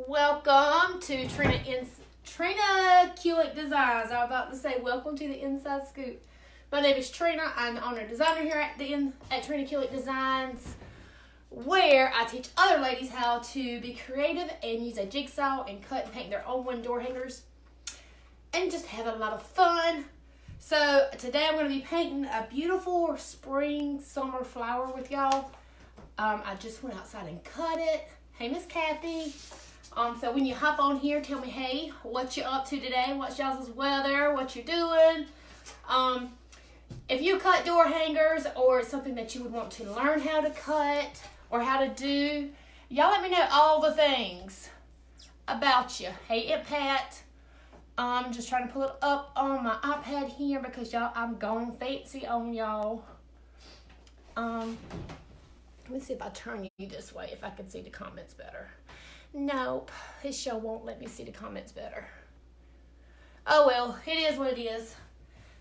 Welcome to Trina Kulick Designs. I was about to say welcome to the Inside Scoop. My name is Trina. I'm the owner designer here at Trina Kulick Designs, where I teach other ladies how to be creative and use a jigsaw and cut and paint their own wooden door hangers and just have a lot of fun. So today I'm going to be painting a beautiful spring summer flower with y'all. I just went outside and cut it. Hey, Miss Kathy. So when you hop on here, tell me, hey, what you up to today? What's y'all's weather? What you doing? If you cut door hangers or it's something that you would want to learn how to cut or how to do, y'all let me know all the things about you. Hey, Aunt Pat. I'm just trying to pull it up on my iPad here because y'all, I'm gone fancy on y'all. Let me see if I turn you this way, if I can see the comments better. Nope, his show won't let me see the comments better. Oh well, it is what it is.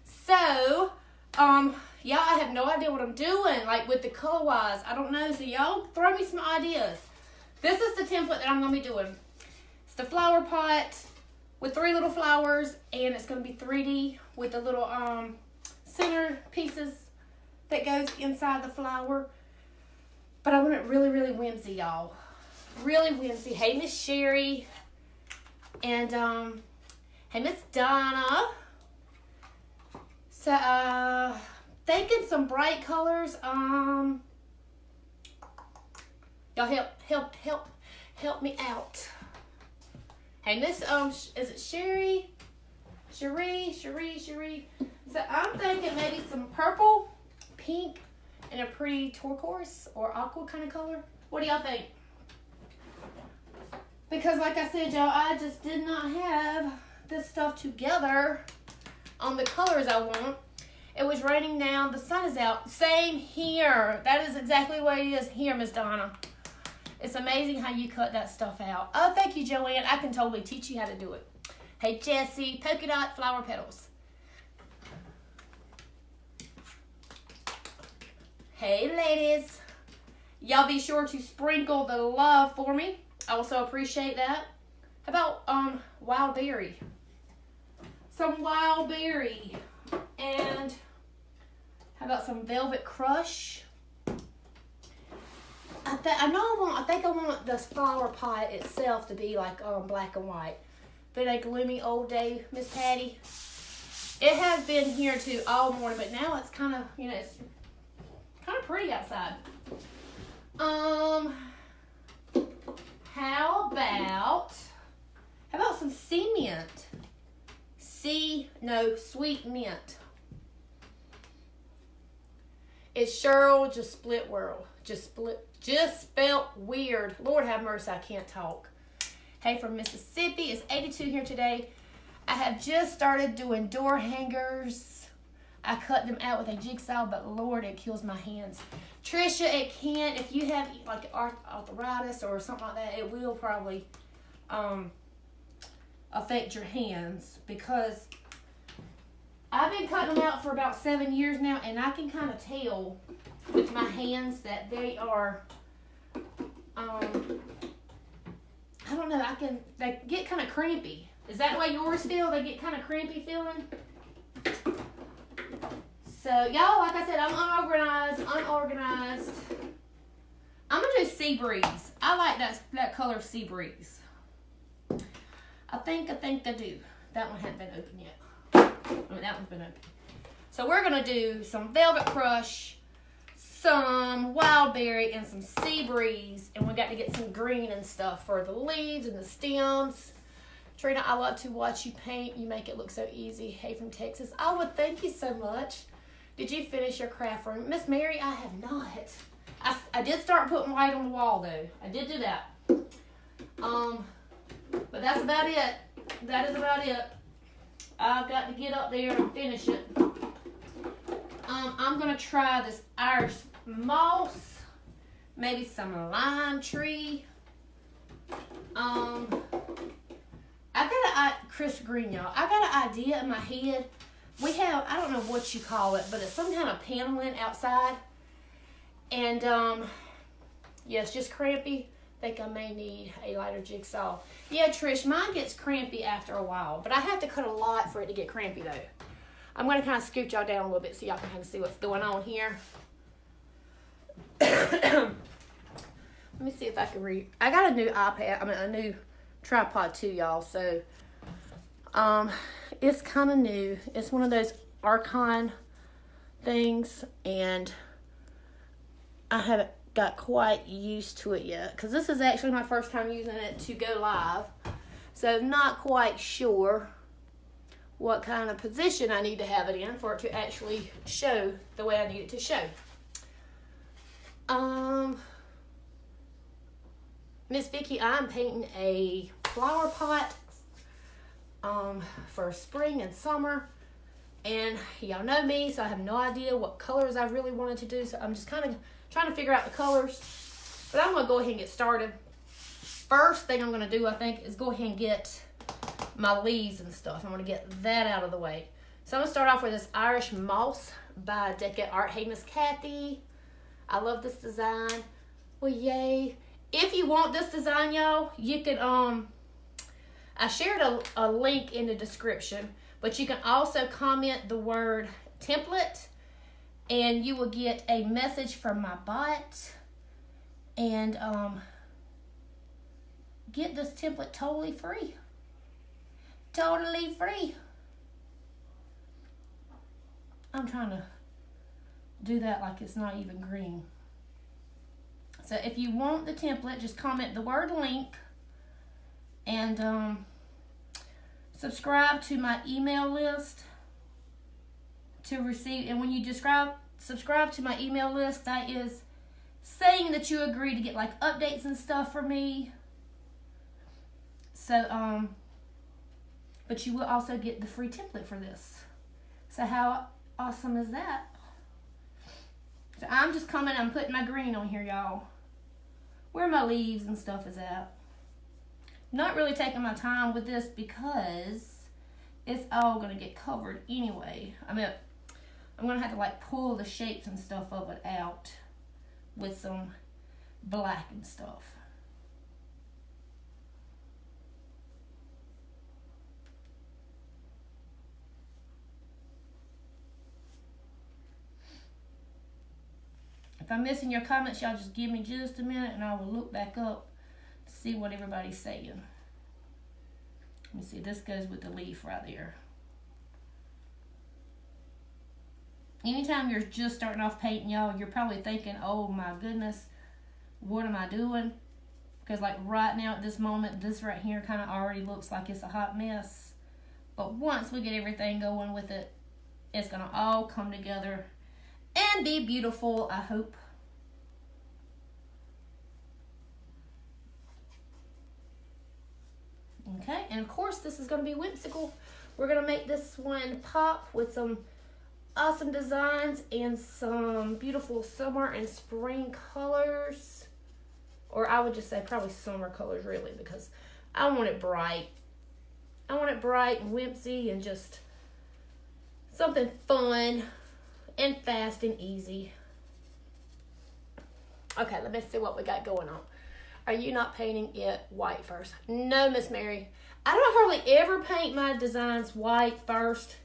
So, y'all, I have no idea what I'm doing, like with the color wise. I don't know, so y'all throw me some ideas. This is the template that I'm going to be doing. It's the flower pot with 3 little flowers, and it's going to be 3D with the little center pieces that goes inside the flower. But I want it really, really whimsy, y'all. Really whimsy. Hey, Miss Sherry. And, hey, Miss Donna. So, thinking some bright colors. Y'all help me out. Hey, Miss, is it Sherry? Cherie. So, I'm thinking maybe some purple, pink, and a pretty turquoise or aqua kind of color. What do y'all think? Because like I said, y'all, I just did not have this stuff together on the colors I want. It was raining now. The sun is out. Same here. That is exactly the way it is here, Miss Donna. It's amazing how you cut that stuff out. Oh, thank you, Joanne. I can totally teach you how to do it. Hey, Jessie. Polka dot flower petals. Hey, ladies. Y'all be sure to sprinkle the love for me. I also appreciate that. How about wild berry? Some wild berry. And how about some velvet crush? I think I want this flower pot itself to be like black and white. Been a gloomy old day, Miss Patty. It has been here too all morning, but now it's kind of, it's kind of pretty outside. How about some sea mint? Sweet mint. It's Cheryl just split world. Just spelt weird. Lord have mercy, I can't talk. Hey, from Mississippi, it's 82 here today. I have just started doing door hangers. I cut them out with a jigsaw, but Lord, it kills my hands. Trisha, it can, if you have like arthritis or something like that, it will probably affect your hands, because I've been cutting them out for about 7 years now, and I can kind of tell with my hands that they are, I don't know, they get kind of crampy. Is that the way yours feel? They get kind of crampy feeling? So, y'all, like I said, I'm unorganized. I'm going to do Sea Breeze. I like that color, Sea Breeze. I think I do. That one hasn't been open yet. That one's been open. So, we're going to do some Velvet Crush, some Wild Berry, and some Sea Breeze. And we got to get some green and stuff for the leaves and the stems. Trina, I love to watch you paint. You make it look so easy. Hey, from Texas. Oh, well, thank you so much. Did you finish your craft room? Miss Mary, I have not. I did start putting white on the wall, though. I did do that. But that's about it. That is about it. I've got to get up there and finish it. I'm going to try this Irish moss. Maybe some lime tree. Chris Green, y'all. I got an idea in my head. We have, I don't know what you call it, but it's some kind of paneling outside. And, yeah, it's just crampy. think I may need a lighter jigsaw. Yeah, Trish, mine gets crampy after a while, but I have to cut a lot for it to get crampy though. I'm going to kind of scoot y'all down a little bit so y'all can kind of see what's going on here. Let me see if I can read. I got a new iPad, a new tripod too, y'all, so it's kind of new. It's one of those Archon things, and I haven't got quite used to it yet because this is actually my first time using it to go live, so not quite sure what kind of position I need to have it in for it to actually show the way I need it to show. Miss Vicky, I'm painting a flower pot for spring and summer, and y'all know me, so I have no idea what colors I really wanted to do, so I'm just kind of trying to figure out the colors, but I'm going to go ahead and get started. First thing I'm going to do, I think, is go ahead and get my leaves and stuff. I'm going to get that out of the way. So I'm going to start off with this Irish Moss by Decade Art. Hey, Miss Kathy, I love this design. Well, yay. If you want this design, y'all, you can, I shared a link in the description, but you can also comment the word template, and you will get a message from my bot, and get this template totally free. Totally free. I'm trying to do that like it's not even green. So if you want the template, just comment the word link, and subscribe to my email list to receive. And when you subscribe to my email list, that is saying that you agree to get like updates and stuff from me. So but you will also get the free template for this. So how awesome is that? So I'm just I'm putting my green on here, y'all, where my leaves and stuff is at. Not really taking my time with this because it's all going to get covered anyway. I mean, I'm going to have to like pull the shapes and stuff of it out with some black and stuff. If I'm missing your comments, y'all just give me just a minute and I will look back up to see what everybody's saying. Let me see, this goes with the leaf right there. Anytime you're just starting off painting, y'all, you're probably thinking, oh my goodness, what am I doing? Because like right now at this moment, this right here kind of already looks like it's a hot mess. But once we get everything going with it, it's going to all come together and be beautiful, I hope. Okay, and of course this is going to be whimsical. We're going to make this one pop with some awesome designs and some beautiful summer and spring colors. Or I would just say probably summer colors really, because I want it bright. I want it bright and whimsy and just something fun and fast and easy. Okay, let me see what we got going on. Are you not painting it white first? No, Miss Mary. I don't hardly ever paint my designs white first.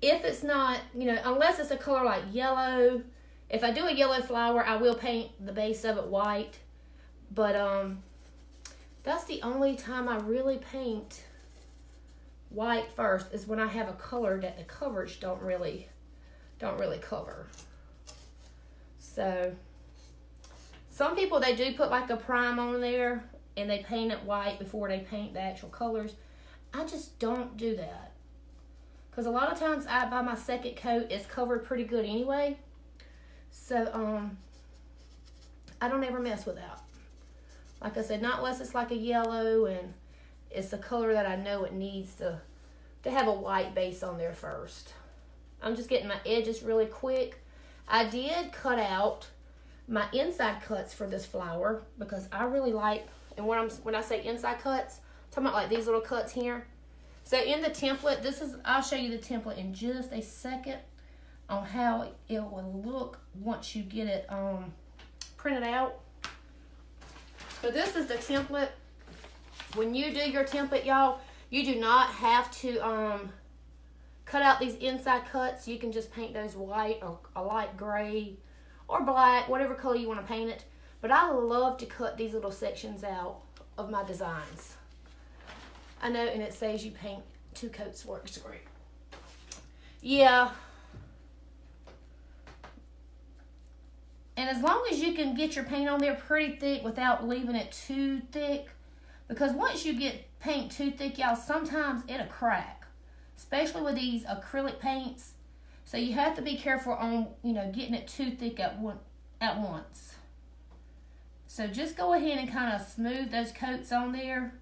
If it's not, unless it's a color like yellow. If I do a yellow flower, I will paint the base of it white. But that's the only time I really paint white first, is when I have a color that the coverage don't really cover. So some people, they do put like a prime on there and they paint it white before they paint the actual colors. I just don't do that, because a lot of times by my second coat, it's covered pretty good anyway. So I don't ever mess with that. Like I said, not unless it's like a yellow and it's a color that I know it needs to have a white base on there first. I'm just getting my edges really quick. I did cut out my inside cuts for this flower because I really like, and when I say inside cuts, I'm talking about like these little cuts here. So in the template, I'll show you the template in just a second on how it will look once you get it printed out. So this is the template. When you do your template, y'all, you do not have to cut out these inside cuts. You can just paint those white or a light gray or black, whatever color you want to paint it. But I love to cut these little sections out of my designs. I know, and it says you paint 2 coats works great. Yeah. And as long as you can get your paint on there pretty thick without leaving it too thick, because once you get paint too thick, y'all, sometimes it'll crack, especially with these acrylic paints. So you have to be careful on, getting it too thick at once. So just go ahead and kind of smooth those coats on there.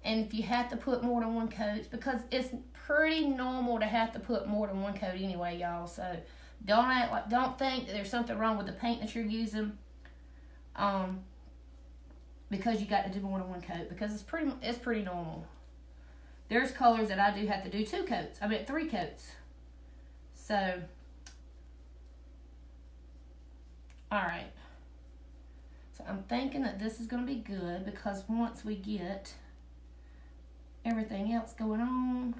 And if you have to put more than 1 coat, because it's pretty normal to have to put more than 1 coat anyway, y'all. So don't think that there's something wrong with the paint that you're using, because you got to do more than 1 coat, because it's pretty normal. There's colors that I do have to do 3 coats. So, all right. So I'm thinking that this is going to be good, because once we get everything else going on,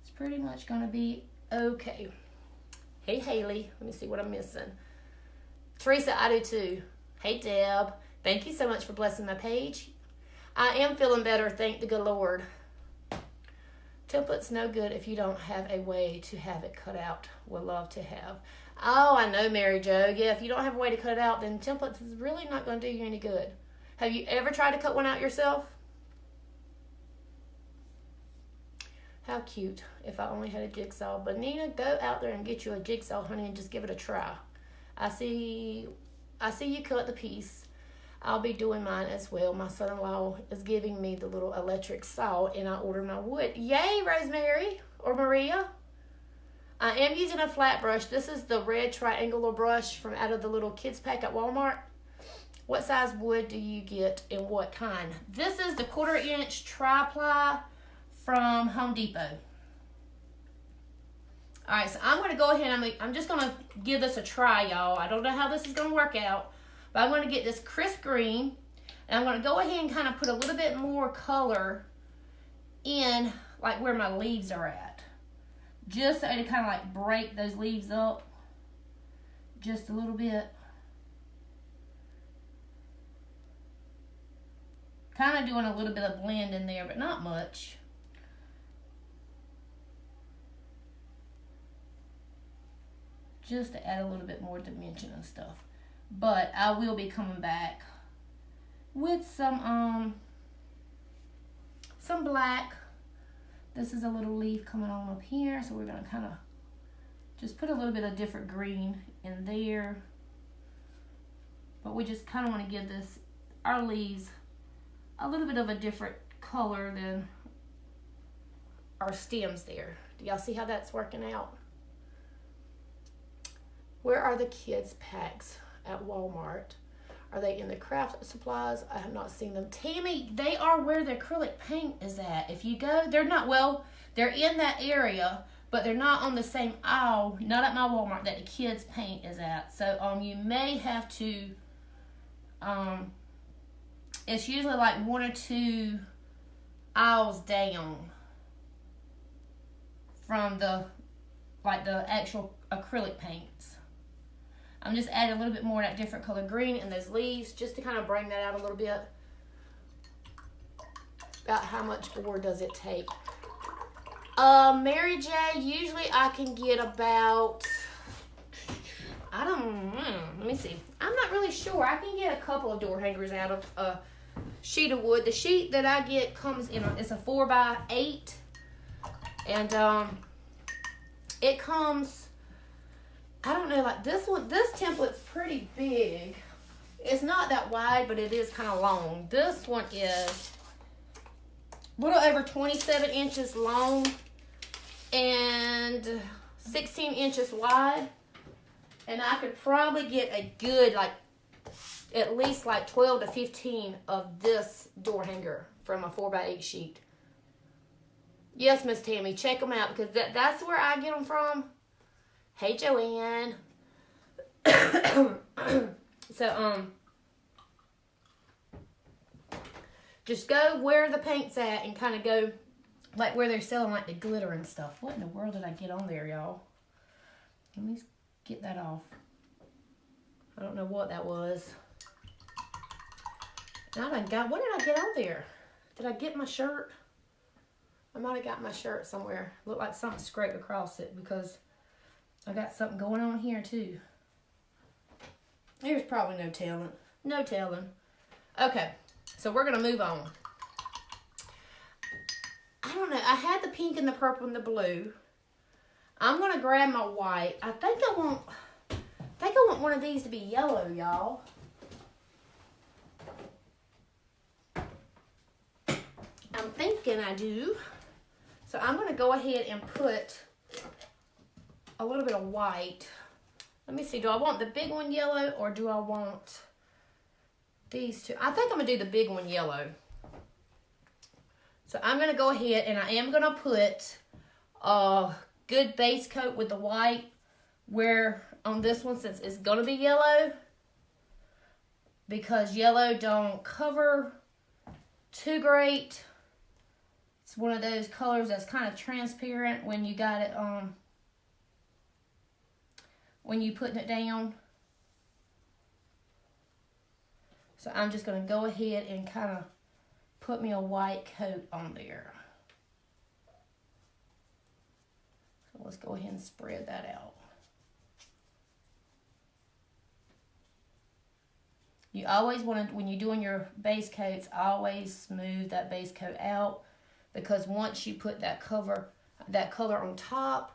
it's pretty much going to be okay. Hey, Haley. Let me see what I'm missing. Teresa, I do too. Hey, Deb. Thank you so much for blessing my page. I am feeling better, thank the good Lord. Template's no good if you don't have a way to have it cut out. Would love to have. Oh, I know, Mary Jo. Yeah, if you don't have a way to cut it out, then templates is really not going to do you any good. Have you ever tried to cut one out yourself? How cute. If I only had a jigsaw. But Nina, go out there and get you a jigsaw, honey, and just give it a try. I see you cut the piece. I'll be doing mine as well. My son-in-law is giving me the little electric saw, and I ordered my wood. Yay, Rosemary or Maria. I am using a flat brush. This is the red triangular brush from out of the little kids pack at Walmart. What size wood do you get and what kind? This is the 1/4 inch tri-ply from Home Depot. All right, so I'm going to go ahead and I'm just going to give this a try, y'all. I don't know how this is going to work out, but I'm going to get this crisp green, and I'm going to go ahead and kind of put a little bit more color in, like where my leaves are at, just so to kind of like break those leaves up just a little bit. Kind of doing a little bit of blend in there, but not much. Just to add a little bit more dimension and stuff. But I will be coming back with some black. This is a little leaf coming on up here, so we're gonna kind of just put a little bit of different green in there. But we just kind of want to give our leaves a little bit of a different color than our stems there. Do y'all see how that's working out? Where are the kids' packs at Walmart? Are they in the craft supplies? I have not seen them. Tammy, they are where the acrylic paint is at. If you go, they're in that area, but they're not on the same aisle, not at my Walmart, that the kids' paint is at. So you may have to, it's usually like 1 or 2 aisles down from the actual acrylic paints. I'm just adding a little bit more of that different color green in those leaves, just to kind of bring that out a little bit. About how much board does it take? Mary J, usually I can get about, let me see. I'm not really sure. I can get a couple of door hangers out of a sheet of wood. The sheet that I get comes in, it's a 4x8. And it comes, I don't know, like this template's pretty big. It's not that wide, but it is kind of long. This one is a little over 27 inches long and 16 inches wide. And I could probably get a good, at least 12 to 15 of this door hanger from a 4x8 sheet. Yes, Miss Tammy, check them out, because that's where I get them from. Hey, Joanne. So, Just go where the paint's at and kind of go like where they're selling like the glitter and stuff. What in the world did I get on there, y'all? Let me get that off. I don't know what that was. Now I got, what did I get on there? Did I get my shirt? I might have got my shirt somewhere. Looked like something scraped across it because I got something going on here too. There's probably no telling. No telling. Okay, so we're gonna move on. I don't know. I had the pink and the purple and the blue. I'm gonna grab my white. I think I want one of these to be yellow, y'all. I'm thinking I do. So I'm gonna go ahead and put a little bit of white. Let me see, do I want the big one yellow or do I want these two? I think I'm gonna do the big one yellow. So I'm gonna go ahead and I am gonna put a good base coat with the white where on this one, since it's gonna be yellow, because yellow don't cover too great. It's one of those colors that's kind of transparent when you got it when you putting it down. So I'm just going to go ahead and kind of put me a white coat on there. So let's go ahead and spread that out. You always want to, when you're doing your base coats, always smooth that base coat out, because once you put that color on top,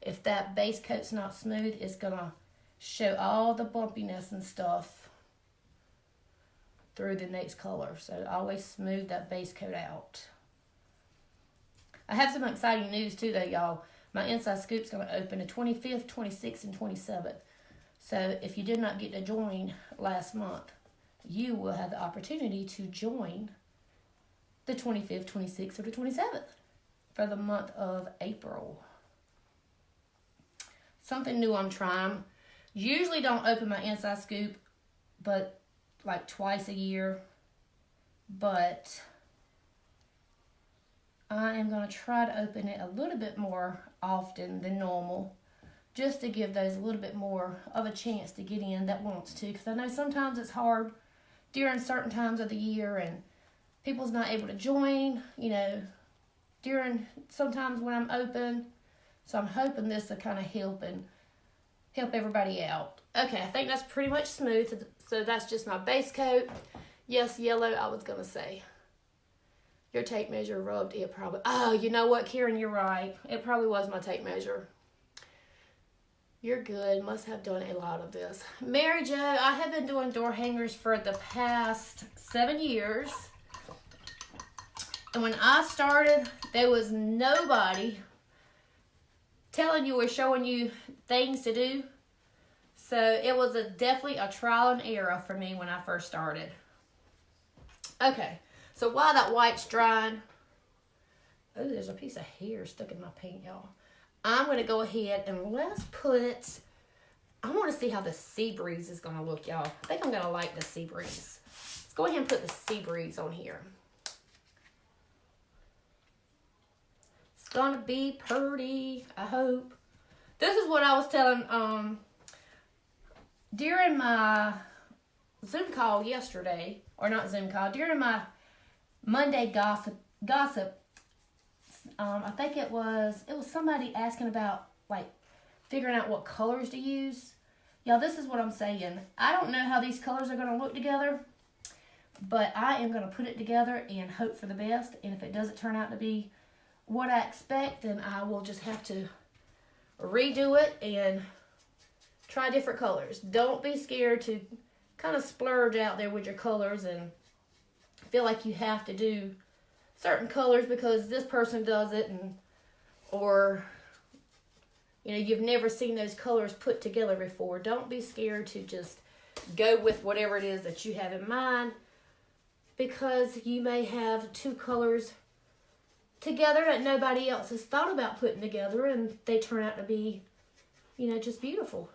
if that base coat's not smooth, it's gonna show all the bumpiness and stuff through the next color. So always smooth that base coat out. I have some exciting news too though, y'all. My Inside Scoop's gonna open the 25th, 26th, and 27th. So if you did not get to join last month, you will have the opportunity to join the 25th, 26th, or the 27th for the month of April. Something new I'm trying. Usually don't open my Inside Scoop, but like twice a year. But I am going to try to open it a little bit more often than normal, just to give those a little bit more of a chance to get in that wants to. Because I know sometimes it's hard during certain times of the year and people's not able to join, you know, during sometimes when I'm open. So I'm hoping this will kind of help everybody out. Okay, I think that's pretty much smooth. So that's just my base coat. Yes, yellow, I was going to say. Your tape measure rubbed it probably. Oh, you know what, Karen, you're right. It probably was my tape measure. You're good. Must have done a lot of this. Mary Jo, I have been doing door hangers for the past 7 years. And when I started, there was nobody telling you or showing you things to do. So it was definitely a trial and error for me when I first started. Okay, so while that white's drying, oh, there's a piece of hair stuck in my paint, y'all. I'm going to go ahead and let's put, I want to see how the sea breeze is going to look, y'all. I think I'm going to like the sea breeze. Let's go ahead and put the sea breeze on here. It's going to be pretty, I hope. This is what I was telling during my Zoom call yesterday, or not Zoom call, during my Monday gossip. I think it was somebody asking about like figuring out what colors to use. Y'all, this is what I'm saying. I don't know how these colors are going to look together, but I am going to put it together and hope for the best. And if it doesn't turn out to be what I expect, then I will just have to redo it and try different colors. Don't be scared to kind of splurge out there with your colors and feel like you have to do certain colors because this person does it, and or you know, you've never seen those colors put together before. Don't be scared to just go with whatever it is that you have in mind, because you may have two colors together that nobody else has thought about putting together, and they turn out to be, you know, just beautiful.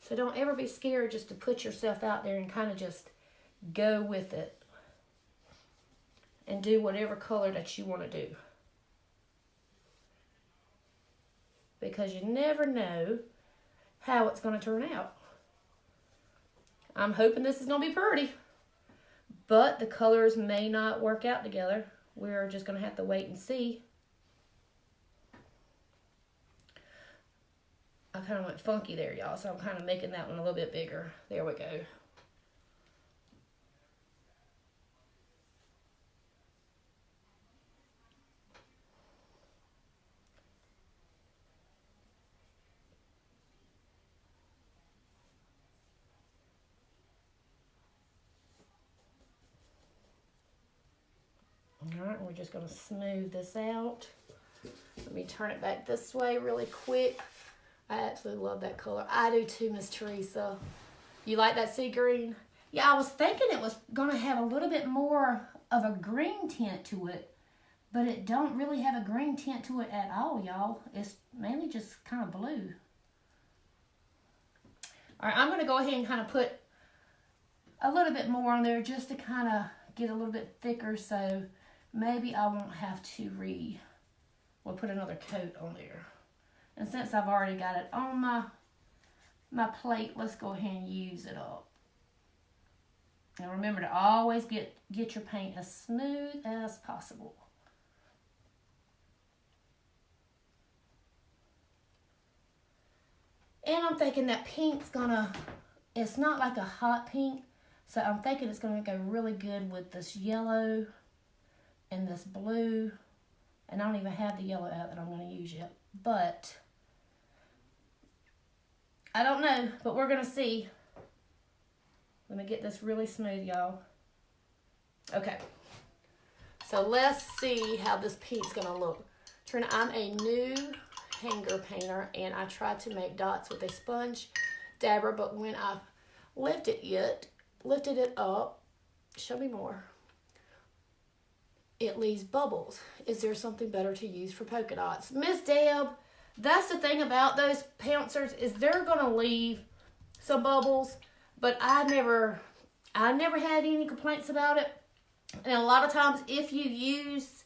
So don't ever be scared just to put yourself out there and kind of just go with it. and do whatever color that you want to do. Because you never know how it's going to turn out. I'm hoping this is going to be pretty, but the colors may not work out together. We're just going to have to wait and see. I kind of went funky there, y'all, so I'm kind of making that one a little bit bigger. There we go. All right, we're just going to smooth this out. Let me turn it back this way really quick. I absolutely love that color. I do too, Miss Teresa. You like that sea green? Yeah, I was thinking it was going to have a little bit more of a green tint to it, but it don't really have a green tint to it at all, y'all. It's mainly just kind of blue. All right, I'm going to go ahead and kind of put a little bit more on there just to kind of get a little bit thicker, so maybe I won't have to put another coat on there. And since I've already got it on my plate, let's go ahead and use it up. And remember to always get your paint as smooth as possible. And I'm thinking that pink's it's not like a hot pink, so I'm thinking it's gonna go really good with this yellow and this blue. And I don't even have the yellow out that I'm gonna use yet, but I don't know, but we're gonna see. Let me get this really smooth, y'all. Okay, so let's see how this pink's gonna look. Trina, I'm a new hanger painter, and I tried to make dots with a sponge dabber, but when I lifted it up, show me more, it leaves bubbles. Is there something better to use for polka dots? Miss Deb, that's the thing about those pouncers, is they're gonna leave some bubbles, but I never had any complaints about it. And a lot of times if you use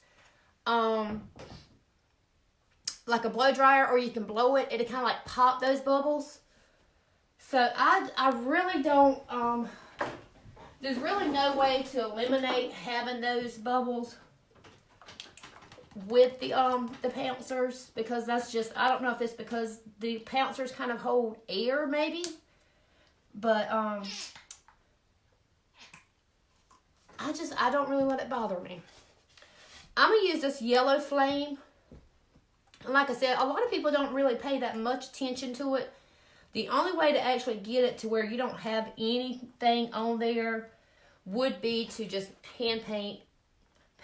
like a blow dryer, or you can blow it, it'll kind of like pop those bubbles. So I really don't, there's really no way to eliminate having those bubbles with the pouncers, because that's just, I don't know if it's because the pouncers kind of hold air maybe, but I don't really let it bother me. I'm gonna use this yellow flame. And like I said, a lot of people don't really pay that much attention to it. The only way to actually get it to where you don't have anything on there would be to just hand paint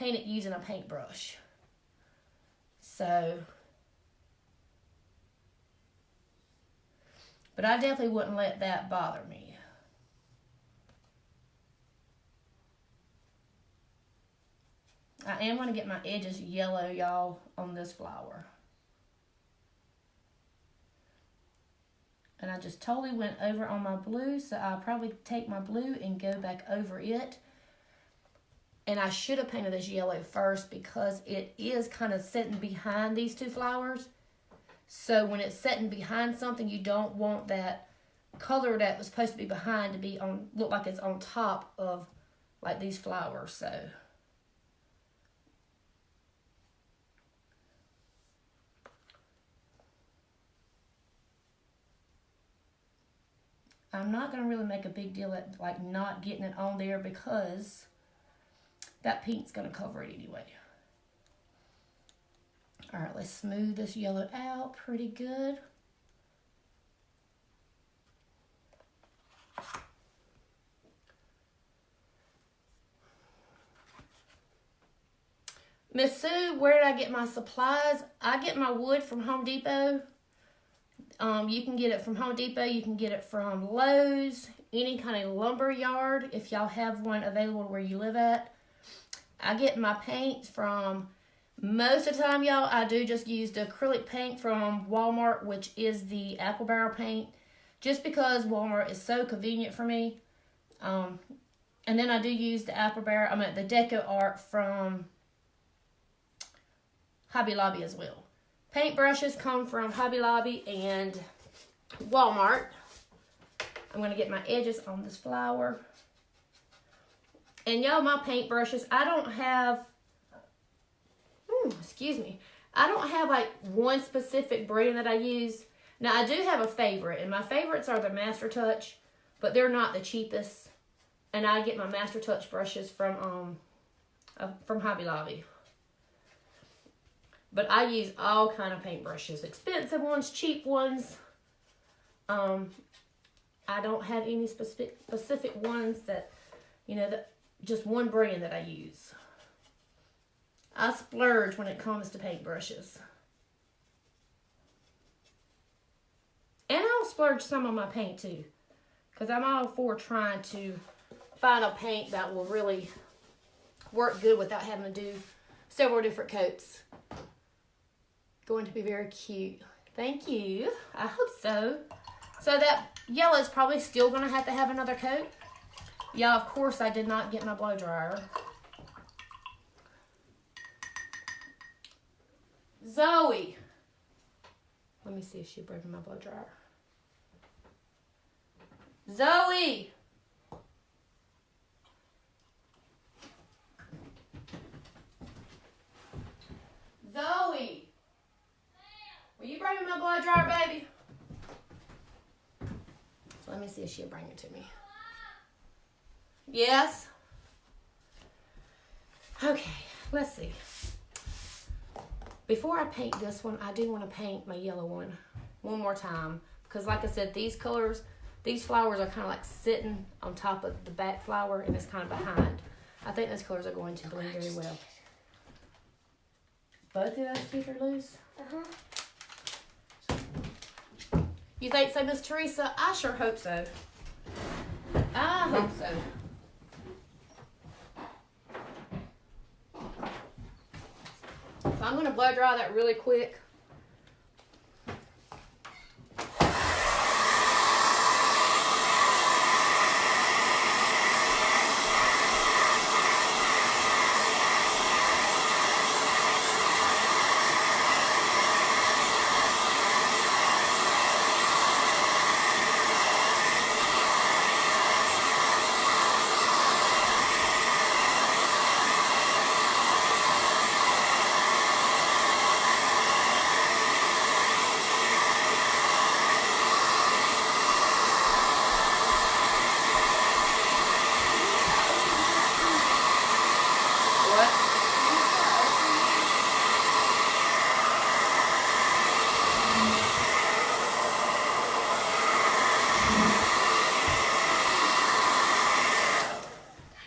it using a paintbrush. So, but I definitely wouldn't let that bother me. I am going to get my edges yellow, y'all, on this flower. And I just totally went over on my blue, so I'll probably take my blue and go back over it. And I should have painted this yellow first, because it is kind of sitting behind these two flowers. So when it's sitting behind something, you don't want that color that was supposed to be behind to be look like it's on top of like these flowers. So I'm not going to really make a big deal at like not getting it on there, because that pink's going to cover it anyway. All right, let's smooth this yellow out pretty good. Miss Sue, where did I get my supplies? I get my wood from Home Depot. You can get it from Home Depot. You can get it from Lowe's, any kind of lumber yard, if y'all have one available where you live at. I get my paints from, most of the time, y'all, I do just use the acrylic paint from Walmart, which is the apple barrel paint, just because Walmart is so convenient for me. And then I do use the the Deco Art from Hobby Lobby as well. Paint brushes come from Hobby Lobby and Walmart. I'm going to get my edges on this flower. And y'all, my paint brushes, I don't have, I don't have like one specific brand that I use. Now, I do have a favorite, and my favorites are the Master Touch, but they're not the cheapest. And I get my Master Touch brushes from Hobby Lobby. But I use all kind of paint brushes, expensive ones, cheap ones. I don't have any specific ones that, just one brand that I use. I splurge when it comes to paint brushes. And I'll splurge some on my paint too, because I'm all for trying to find a paint that will really work good without having to do several different coats. Going to be very cute. Thank you. I hope so. So that yellow is probably still going to have another coat. Yeah, of course I did not get my blow dryer. Zoe. Let me see if she'll bring my blow dryer. Zoe. Zoe. Will you bring me my blow dryer, baby? So let me see if she'll bring it to me. Yes? Okay, let's see. Before I paint this one, I do want to paint my yellow one more time. Because like I said, these colors, these flowers are kind of like sitting on top of the back flower and it's kind of behind. I think those colors are going to blend very well. Both of those teeth are loose? Uh-huh. You think so, Miss Teresa? I sure hope so. I hope so. So I'm going to blow dry that really quick.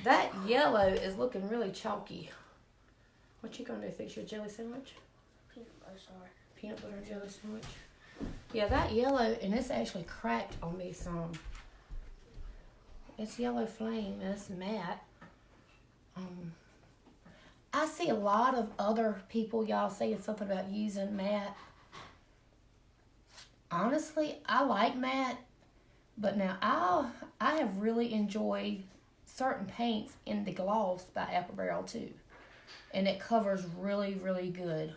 That yellow is looking really chalky. What you gonna do? Fix your jelly sandwich? Peanut butter jelly sandwich. Yeah, that yellow, and it's actually cracked on me some. It's yellow flame and it's matte. I see a lot of other people, y'all, saying something about using matte. Honestly, I like matte, but now I have really enjoyed certain paints in the gloss by Apple Barrel too, and it covers really, really good.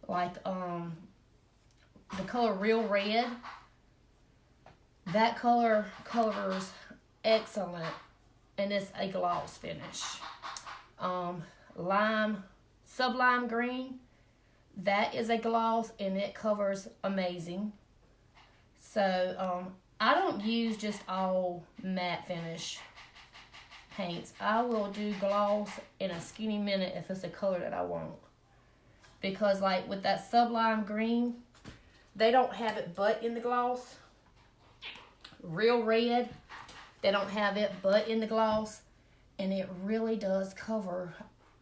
Like the color Real Red, that color covers excellent, and it's a gloss finish. Sublime Green, that is a gloss and it covers amazing. So I don't use just all matte finish paints. I will do gloss in a skinny minute if it's a color that I want. Because like with that Sublime Green, they don't have it but in the gloss. Real Red, they don't have it but in the gloss. And it really does cover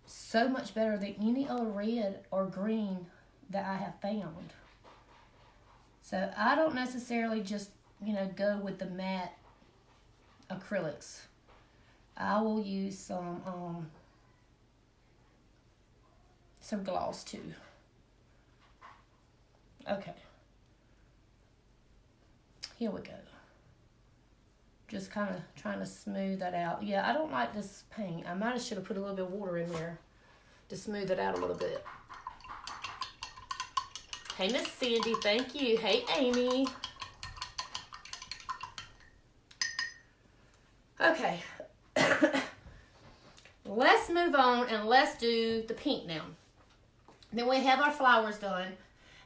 so much better than any other red or green that I have found. So I don't necessarily just, go with the matte acrylics. I will use some gloss too. Okay. Here we go. Just kind of trying to smooth that out. Yeah, I don't like this paint. I might have should have put a little bit of water in there to smooth it out a little bit. Hey, Miss Sandy, thank you. Hey, Amy. Okay. Let's move on and let's do the pink now. Then we have our flowers done.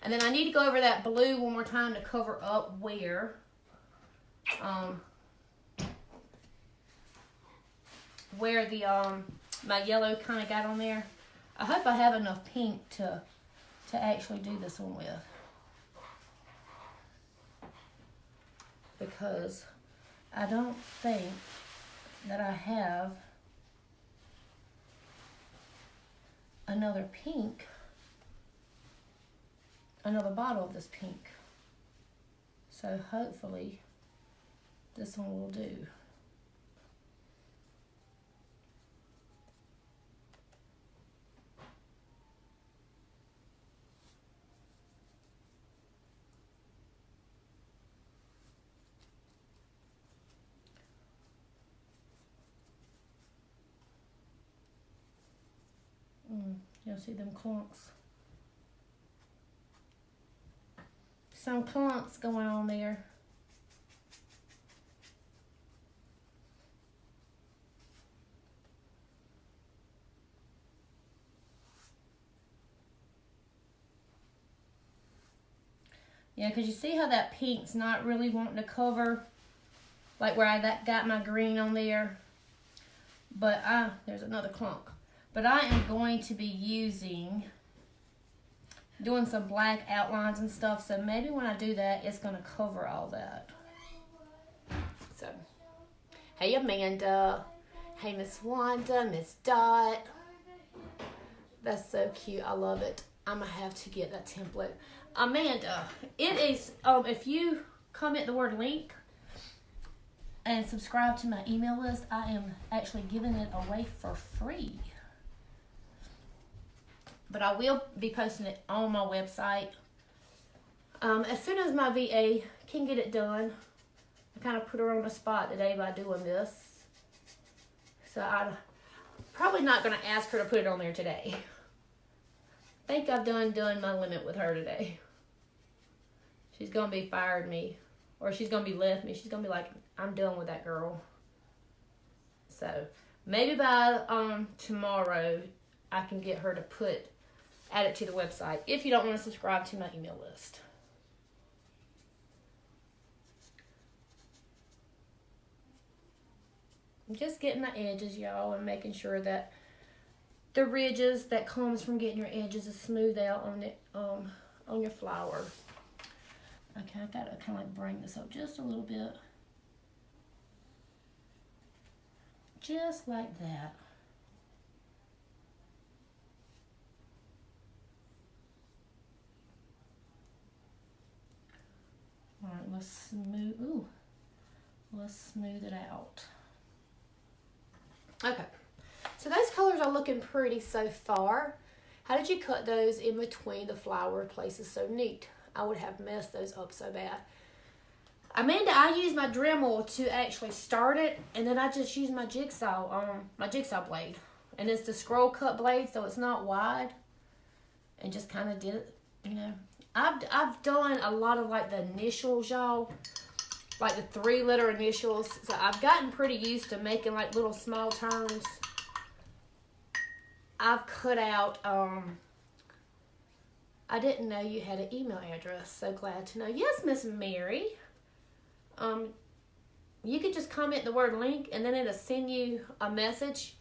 And then I need to go over that blue one more time to cover up where the my yellow kind of got on there. I hope I have enough pink to actually do this one with, because I don't think that I have another bottle of this pink. So hopefully this one will do. You'll see them clumps. Some clumps going on there. Yeah, because you see how that pink's not really wanting to cover, like where I got my green on there. But there's another clump. But I am going to be doing some black outlines and stuff. So maybe when I do that, it's going to cover all that. So, hey Amanda. Hey Miss Wanda, Miss Dot. That's so cute. I love it. I'm going to have to get that template. Amanda, it is, if you comment the word link and subscribe to my email list, I am actually giving it away for free. But I will be posting it on my website as soon as my VA can get it done. I kind of put her on the spot today by doing this. So I'm probably not going to ask her to put it on there today. I think I've done my limit with her today. She's going to be fired me. Or she's going to be left me. She's going to be like, I'm done with that girl. So maybe by tomorrow I can get her to add it to the website if you don't want to subscribe to my email list. I'm just getting the edges, y'all, and making sure that the ridges that comes from getting your edges is smooth out on your flower. Okay, I gotta kind of like bring this up just a little bit. Just like that. All right, let's smooth it out. Okay, so those colors are looking pretty so far. How did you cut those in between the flower places so neat? I would have messed those up so bad. Amanda, I use my Dremel to actually start it, and then I just use my jigsaw blade. And it's the scroll cut blade, so it's not wide. And just kind of did it, you know. I've done a lot of like the initials, y'all. Like the 3-letter initials. So I've gotten pretty used to making like little small turns. I've cut out, I didn't know you had an email address. So glad to know. Yes, Miss Mary. You could just comment the word link and then it'll send you a message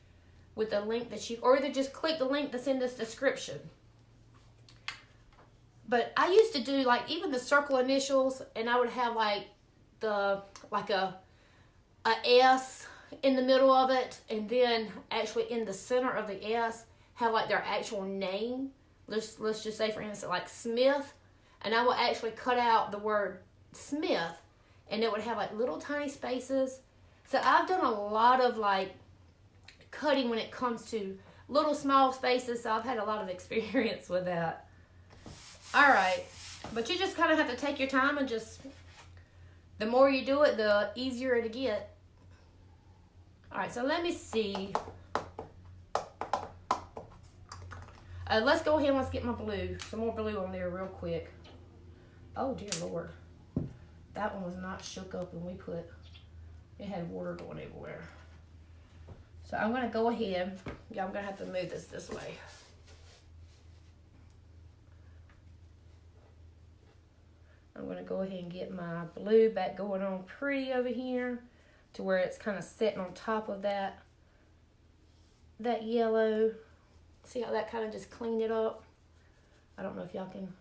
with the link that or either just click the link that's in this description. But I used to do like even the circle initials, and I would have like a S in the middle of it, and then actually in the center of the S have like their actual name. Let's just say, for instance, like Smith, and I will actually cut out the word Smith, and it would have like little tiny spaces. So I've done a lot of like cutting when it comes to little small spaces, so I've had a lot of experience with that. All right, but you just kind of have to take your time and just, the more you do it, the easier it'll get. All right, so let me see. Let's go ahead and let's get my blue. Some more blue on there real quick. Oh, dear Lord. That one was not shook up when we put, it had water going everywhere. So I'm going to go ahead. Yeah, I'm going to have to move this way. I'm going to go ahead and get my blue back going on pretty over here to where it's kind of sitting on top of that yellow. See how that kind of just cleaned it up? I don't know if y'all can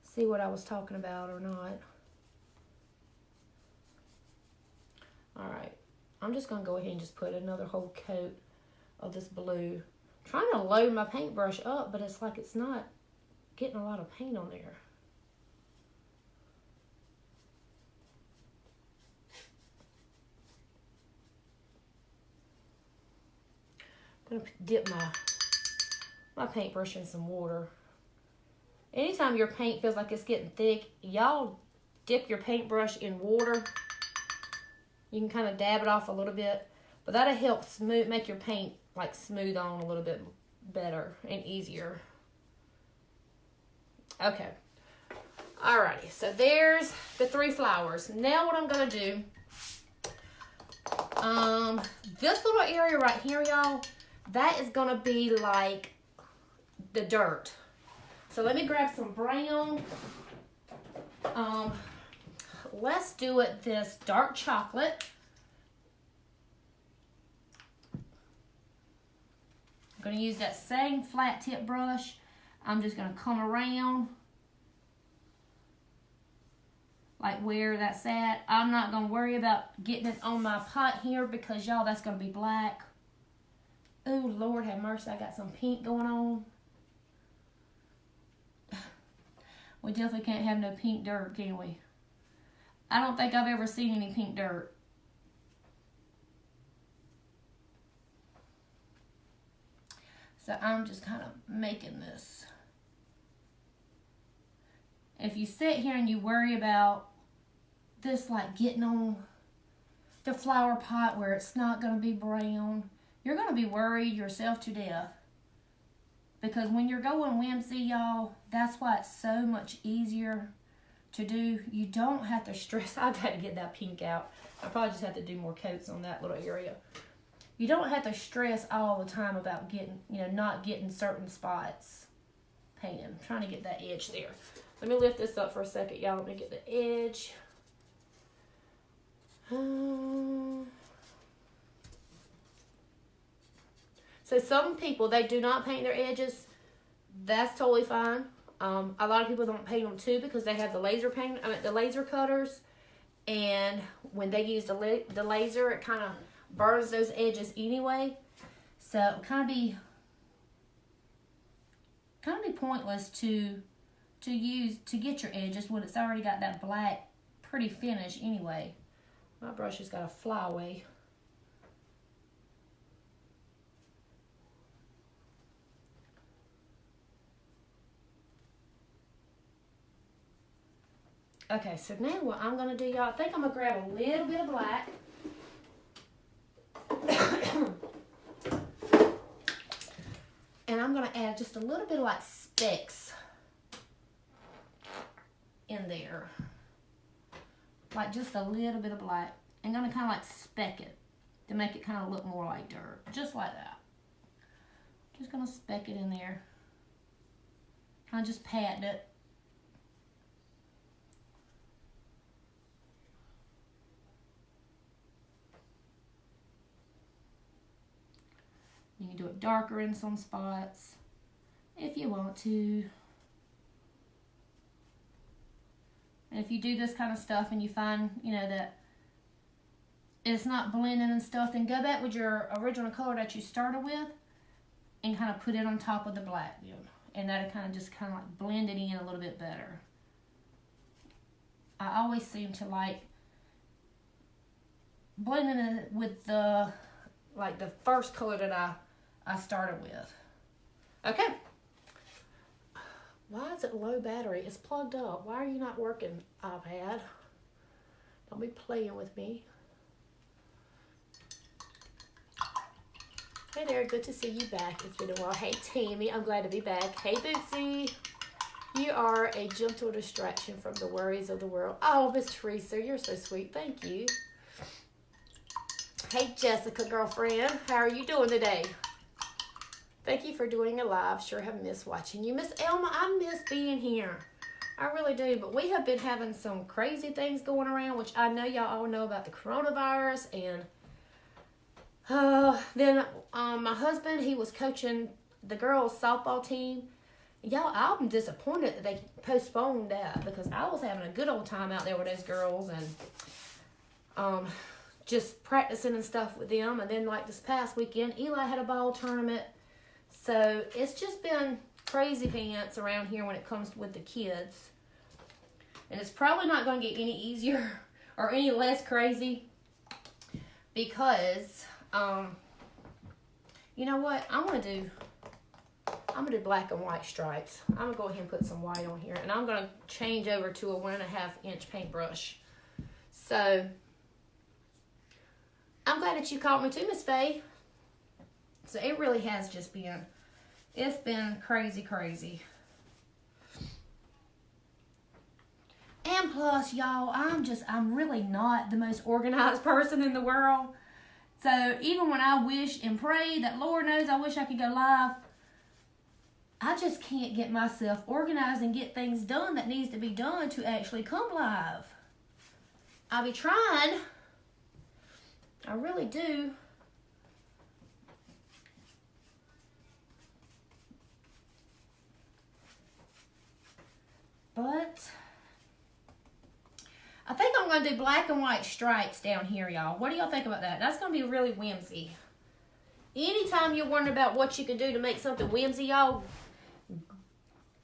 see what I was talking about or not. All right, I'm just gonna go ahead and just put another whole coat of this blue. I'm trying to load my paintbrush up, but it's like it's not getting a lot of paint on there. I'm gonna dip my paintbrush in some water. Anytime your paint feels like it's getting thick, y'all dip your paintbrush in water. You can kind of dab it off a little bit, but that'll help make your paint like smooth on a little bit better and easier. Okay. Alrighty, so there's the 3 flowers. Now what I'm gonna do, this little area right here, y'all, that is gonna be like the dirt. So let me grab some brown. Let's do it this dark chocolate. I'm gonna use that same flat tip brush. I'm just gonna come around like where that's at. I'm not gonna worry about getting it on my pot here because y'all, that's gonna be black. Oh, Lord have mercy, I got some pink going on. We definitely can't have no pink dirt, can we? I don't think I've ever seen any pink dirt. So I'm just kind of making this. If you sit here and you worry about this like getting on the flower pot where it's not going to be brown, you're going to be worried yourself to death. Because when you're going whimsy, y'all, that's why it's so much easier to do. You don't have to stress. I've got to get that pink out. I probably just have to do more coats on that little area. You don't have to stress all the time about getting, not getting certain spots painted. I'm trying to get that edge there. Let me lift this up for a second, y'all. Let me get the edge. So some people, they do not paint their edges. That's totally fine. A lot of people don't paint them too because they have the laser cutters, and when they use the laser, it kind of burns those edges anyway. So it kind of be pointless to get your edges when it's already got that black pretty finish anyway. My brush has got a flyaway. Okay, so now what I'm going to do, y'all, I think I'm going to grab a little bit of black. And I'm going to add just a little bit of like specks in there. Like just a little bit of black. I'm going to kind of like speck it to make it kind of look more like dirt. Just like that. Just going to speck it in there. Kind of just pat it. You can do it darker in some spots if you want to. And if you do this kind of stuff and you find, that it's not blending and stuff, then go back with your original color that you started with and kind of put it on top of the black. And that'll kind of like blend it in a little bit better. I always seem to like blending it with the first color that I started with. Okay. Why is it low battery? It's plugged up. Why are you not working, iPad? Don't be playing with me. Hey there, good to see you back. It's been a while. Hey Tammy, I'm glad to be back. Hey Bootsy, you are a gentle distraction from the worries of the world. Oh, Miss Teresa, you're so sweet. Thank you. Hey Jessica, girlfriend, how are you doing today? Thank you for doing a live. Sure have missed watching you. Miss Elma, I miss being here. I really do, but we have been having some crazy things going around, which I know y'all all know about the coronavirus, and then my husband, he was coaching the girls' softball team. Y'all, I'm disappointed that they postponed that because I was having a good old time out there with those girls and just practicing and stuff with them. And then like this past weekend, Eli had a ball tournament. So it's just been crazy pants around here when it comes with the kids. And it's probably not going to get any easier or any less crazy because, you know what? I'm gonna do black and white stripes. I'm gonna go ahead and put some white on here, and I'm gonna change over to a 1.5 inch paintbrush. So I'm glad that you called me too, Miss Faye. So it really has just been, it's been crazy, crazy. And plus, y'all, I'm really not the most organized person in the world. So even when I wish and pray that Lord knows I wish I could go live, I just can't get myself organized and get things done that needs to be done to actually come live. I'll be trying. I really do. But I think I'm going to do black and white stripes down here, y'all. What do y'all think about that? That's going to be really whimsy. Anytime you're wondering about what you can do to make something whimsy, y'all,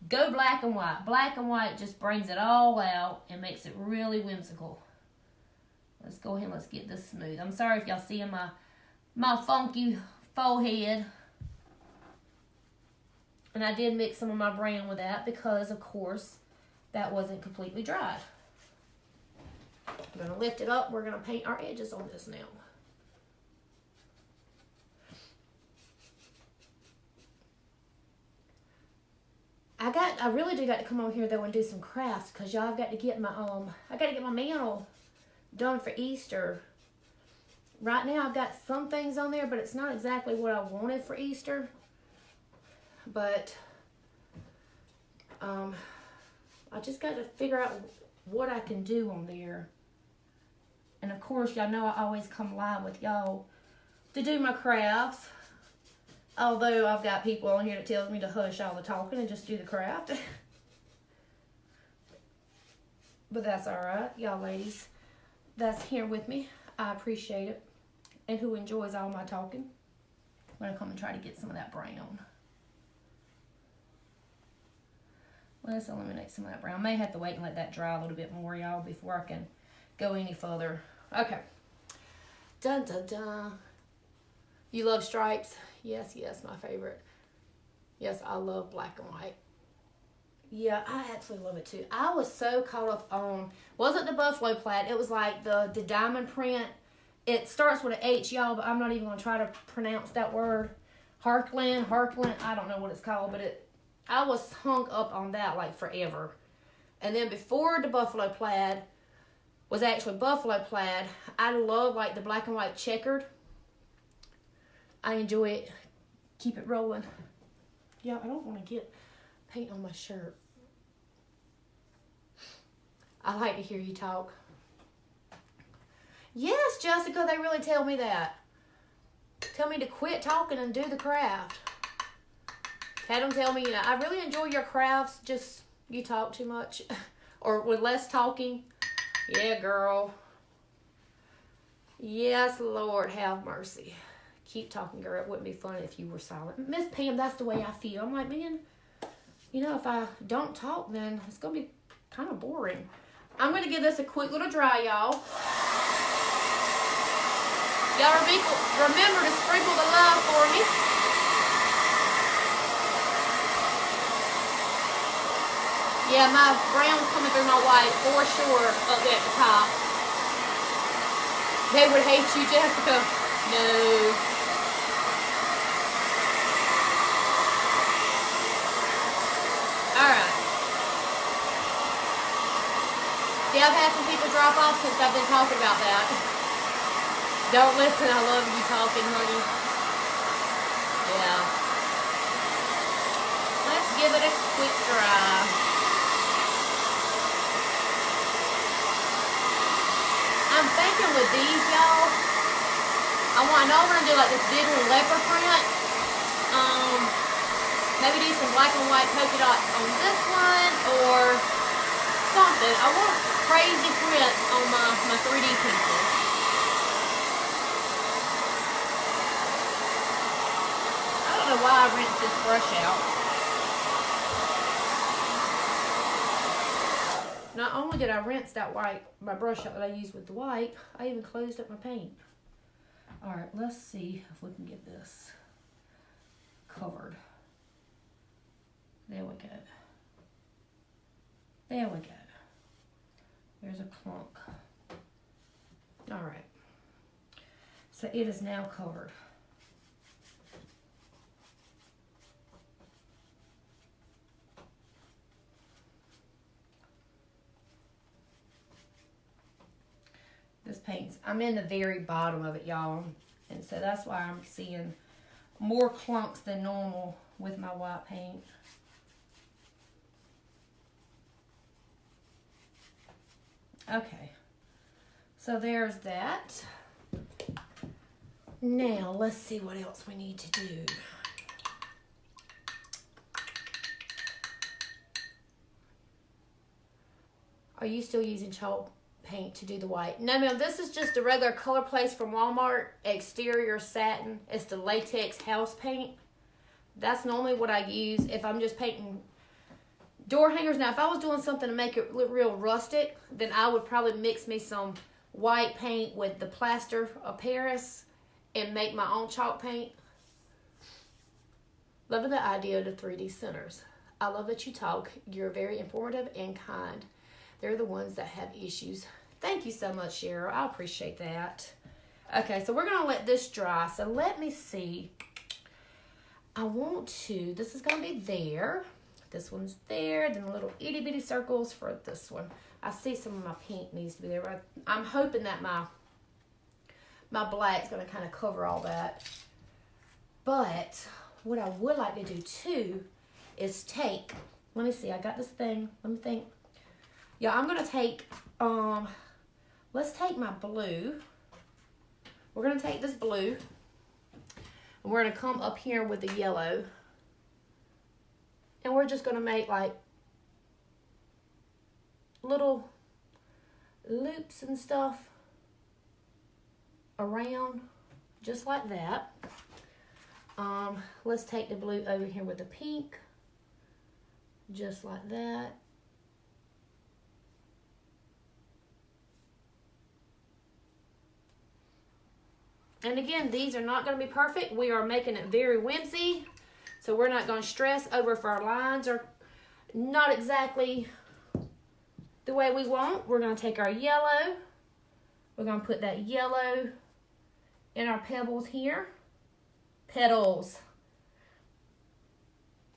go black and white. Black and white just brings it all out and makes it really whimsical. Let's go ahead and let's get this smooth. I'm sorry if y'all see my funky forehead. And I did mix some of my brown with that because, of course, that wasn't completely dried. I'm going to lift it up. We're going to paint our edges on this now. I really do got to come on here though and do some crafts because y'all, I've got to get my I got to get my mantle done for Easter. Right now I've got some things on there, but it's not exactly what I wanted for Easter. But I just got to figure out what I can do on there. And of course, y'all know I always come live with y'all to do my crafts. Although I've got people on here that tells me to hush all the talking and just do the craft. But that's alright, y'all ladies. That's here with me. I appreciate it. And who enjoys all my talking. I'm going to come and try to get some of that brown. Let's eliminate some of that brown. I may have to wait and let that dry a little bit more, y'all, before I can go any further. Okay. Dun dun dun. You love stripes? Yes, yes, my favorite. Yes, I love black and white. Yeah, I absolutely love it too. I was so caught up on, wasn't the buffalo plaid, it was like the diamond print. It starts with an H, y'all, but I'm not even going to try to pronounce that word. Harkland, I don't know what it's called, but I was hung up on that like forever. And then before the buffalo plaid was actually buffalo plaid, I love like the black and white checkered. I enjoy it. Keep it rolling. Yeah, I don't want to get paint on my shirt. I like to hear you talk. Yes, Jessica, they really tell me that. Tell me to quit talking and do the craft. Had them tell me, you know, I really enjoy your crafts, just you talk too much. Or with less talking. Yeah, girl. Yes, Lord, have mercy. Keep talking, girl. It wouldn't be fun if you were silent. Miss Pam, that's the way I feel. I'm like, man, you know, if I don't talk, then it's going to be kind of boring. I'm going to give this a quick little dry, y'all. Y'all remember to sprinkle the love for me. Yeah, my brown's coming through my white for sure up there at the top. They would hate you, Jessica. No. Yeah, I've had some people drop off since I've been talking about that. Don't listen, I love you talking, honey. Yeah. Let's give it a quick dry. I'm thinking with these, y'all, I know we're gonna do like this big little leopard print. Maybe do some black and white polka dots on this one or something. I want crazy prints on my 3D pieces. I don't know why I rinsed this brush out. Not only did I rinse that my brush out that I used with the white, I even closed up my paint. All right, let's see if we can get this covered. There we go. There we go. There's a clunk. All right. So it is now covered. This paint's, I'm in the very bottom of it, y'all. And so that's why I'm seeing more clumps than normal with my white paint. Okay, so there's that. Now, let's see what else we need to do. Are you still using chalk paint to do the white? No, ma'am, this is just a regular color place from Walmart, exterior satin. It's the latex house paint. That's normally what I use if I'm just painting door hangers. Now, if I was doing something to make it look real rustic, then I would probably mix me some white paint with the plaster of Paris and make my own chalk paint. Loving the idea of the 3D centers. I love that you talk. You're very informative and kind. They're the ones that have issues. Thank you so much, Cheryl. I appreciate that. Okay, so we're going to let this dry. So let me see. This is going to be there. This one's there. Then little itty bitty circles for this one. I see some of my pink needs to be there. I'm hoping that my black's going to kind of cover all that. But what I would like to do too is take, let me see, I got this thing. Let me think. Yeah, I'm going to take, let's take my blue. We're going to take this blue. And we're going to come up here with the yellow. And we're just going to make like little loops and stuff around, just like that. Let's take the blue over here with the pink, just like that. And again, these are not going to be perfect. We are making it very whimsy. So we're not going to stress over if our lines are not exactly the way we want. We're going to take our yellow. We're going to put that yellow in our pebbles here. Petals.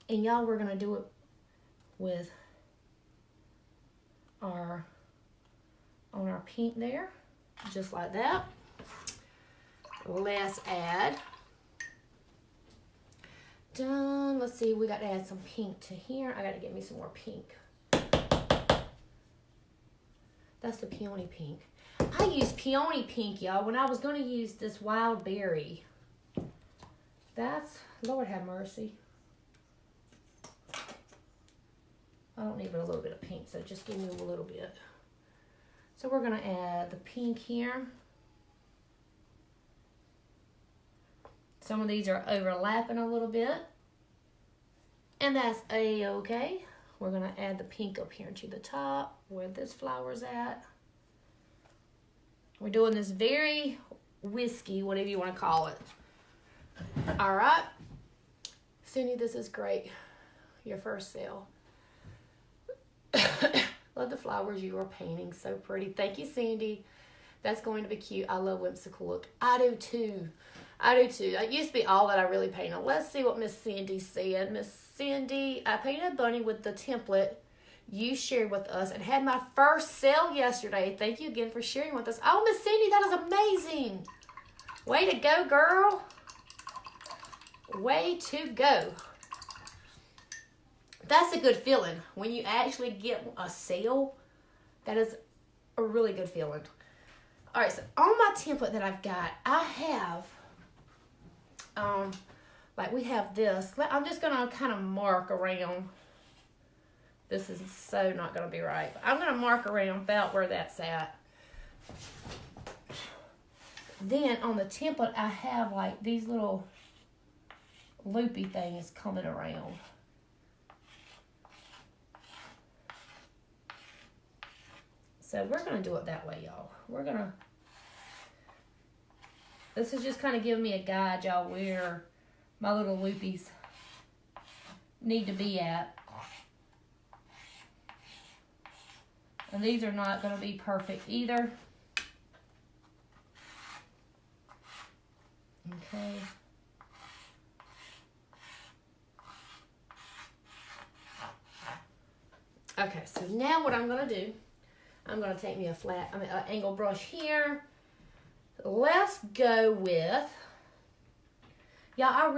And y'all, we're going to do it with on our pink there. Just like that. Let's add. Done. Let's see, we got to add some pink to here. I got to get me some more pink. That's the peony pink. I used peony pink, y'all, when I was going to use this wild berry. That's, Lord have mercy. I don't need but a little bit of pink, so just give me a little bit. So we're going to add the pink here. Some of these are overlapping a little bit. And that's a-okay. We're going to add the pink up here to the top where this flower's at. We're doing this very whiskey, whatever you want to call it. All right. Cindy, this is great. Your first sale. Love the flowers you are painting. So pretty. Thank you, Cindy. That's going to be cute. I love whimsical look. I do too. I do too. It used to be all that I really painted. Let's see what Miss Cindy said. Miss Cindy, I painted a bunny with the template you shared with us and had my first sale yesterday. Thank you again for sharing with us. Oh, Miss Cindy, that is amazing. Way to go, girl. Way to go. That's a good feeling. When you actually get a sale, that is a really good feeling. All right, so on my template that I've got, I have, like we have this. I'm just going to kind of mark around. This is so not going to be right. But I'm going to mark around about where that's at. Then on the template, I have like these little loopy things coming around. So we're going to do it that way, y'all. This is just kind of giving me a guide, y'all, where my little loopies need to be at. And these are not going to be perfect either. Okay. Okay, so now what I'm going to do, I'm going to take me an angle brush here. Let's go with, y'all,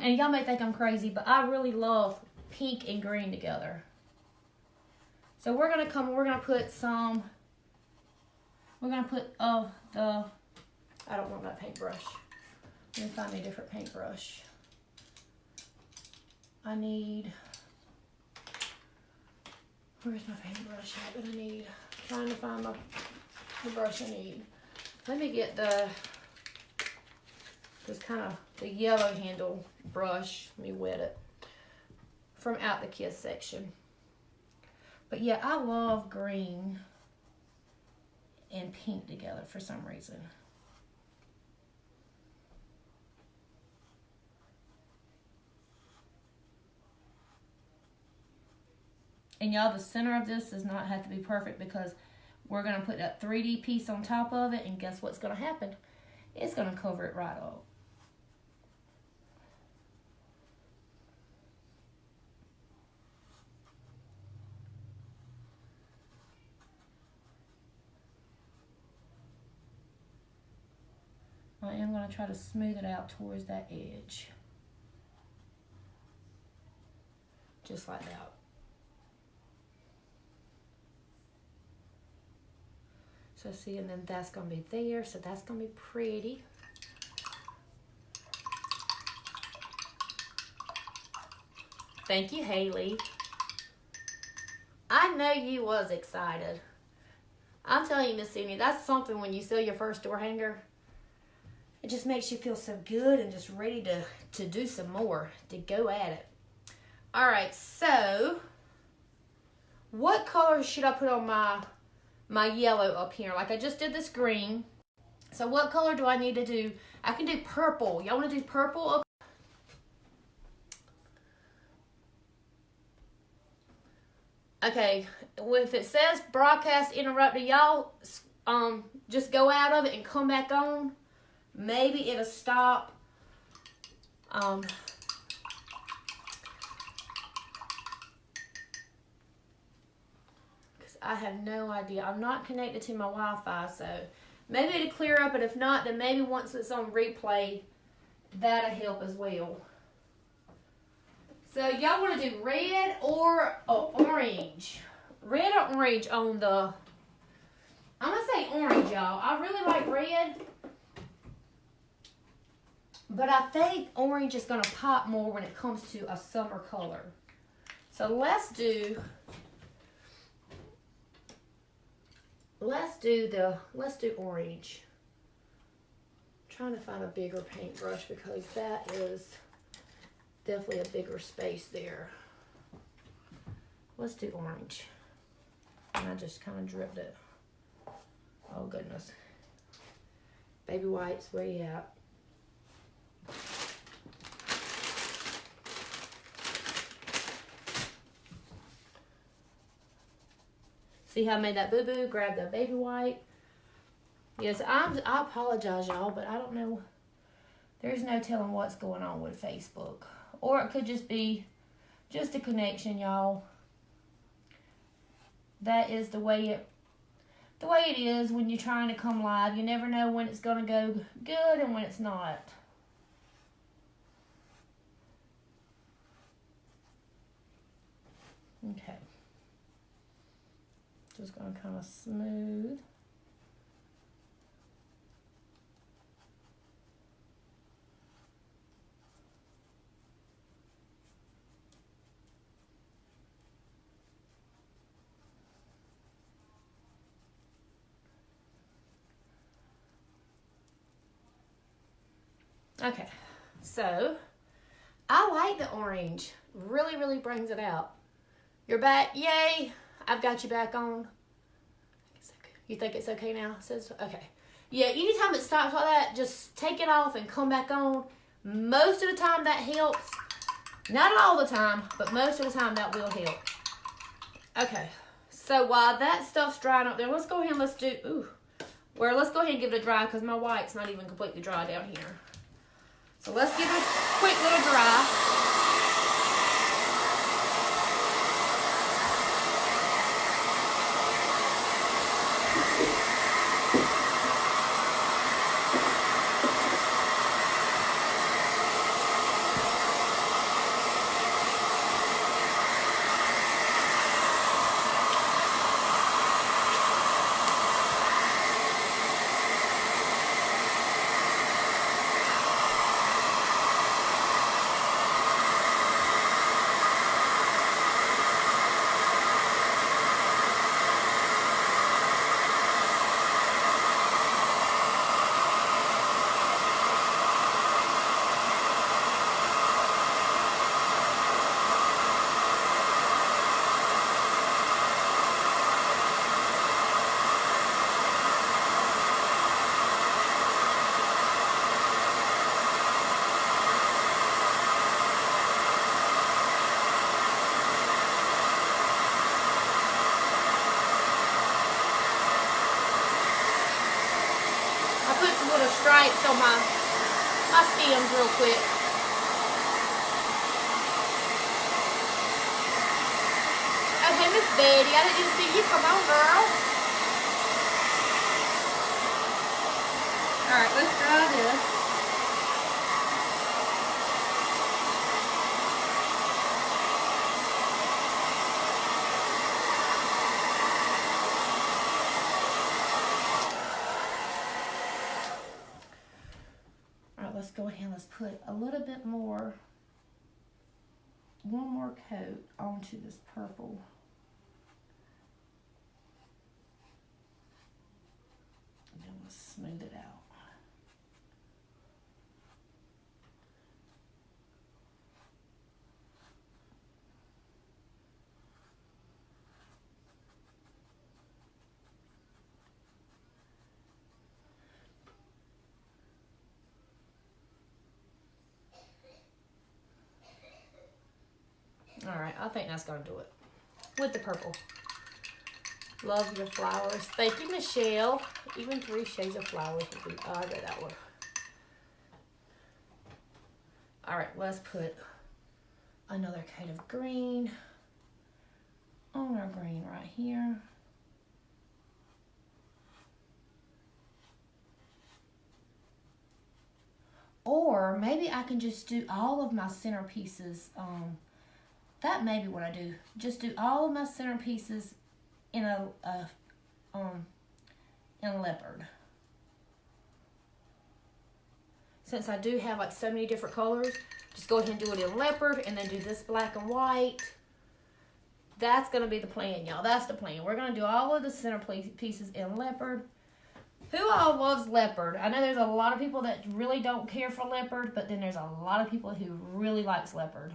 and y'all may think I'm crazy, but I really love pink and green together. So we're going to put I don't want that paintbrush. Let me find me a different paintbrush. Where's my paintbrush at that I need? I'm trying to find the brush I need. Let me get the yellow handle brush. Let me wet it from out the kids section. But yeah, I love green and pink together for some reason. And y'all, the center of this does not have to be perfect because we're going to put that 3D piece on top of it, and guess what's going to happen? It's going to cover it right up. I am going to try to smooth it out towards that edge. Just like that. So see, and then that's going to be there, so that's going to be pretty. Thank you, Haley. I know you was excited. I'm telling you, Miss Sydney, that's something when you sell your first door hanger. It just makes you feel so good and just ready to do some more, to go at it. All right, so what color should I put on my yellow up here? Like I just did this green. So what color do I need to do? I can do purple. Y'all want to do purple up? Okay, if it says broadcast interrupted, y'all just go out of it and come back on. Maybe it'll stop. I have no idea. I'm not connected to my Wi-Fi, so maybe it'll clear up, but if not, then maybe once it's on replay, that'll help as well. So y'all want to do red or orange? Red or orange on the... I'm going to say orange, y'all. I really like red, but I think orange is going to pop more when it comes to a summer color. So let's do orange. I'm trying to find a bigger paintbrush because that is definitely a bigger space there. Let's do orange. And I just kind of dripped it. Oh goodness. Baby wipes, where you at? See how I made that boo-boo? Grab the baby wipe. Yes, I apologize, y'all, but I don't know. There's no telling what's going on with Facebook. Or it could just be just a connection, y'all. that is the way it is when you're trying to come live. You never know when it's going to go good and when it's not. Okay. Just going to kind of smooth. Okay, so I like the orange. Really, really brings it out. You're back. Yay. I've got you back on. You think it's okay now? It says, okay. Yeah, anytime it stops like that, just take it off and come back on. Most of the time that helps. Not all the time, but most of the time that will help. Okay, so while that stuff's drying up there, let's go ahead and let's go ahead and give it a dry because my white's not even completely dry down here. So let's give it a quick little dry. Stripes on my stems real quick. Okay, Miss Betty, I didn't even see you. Come on, girl. All right, let's try this. Let's go ahead and let's put a little bit more, one more coat onto this purple. And then we'll smooth it out. All right, I think that's going to do it with the purple. Love your flowers. Thank you, Michelle. Even 3 shades of flowers would be, oh, I got that one. All right, let's put another coat of green on our green right here. Or maybe I can just do all of my centerpieces. That may be what I do. Just do all of my centerpieces in a leopard. Since I do have like so many different colors, just go ahead and do it in leopard and then do this black and white. That's going to be the plan, y'all. That's the plan. We're going to do all of the centerpieces in leopard. Who all loves leopard? I know there's a lot of people that really don't care for leopard, but then there's a lot of people who really likes leopard.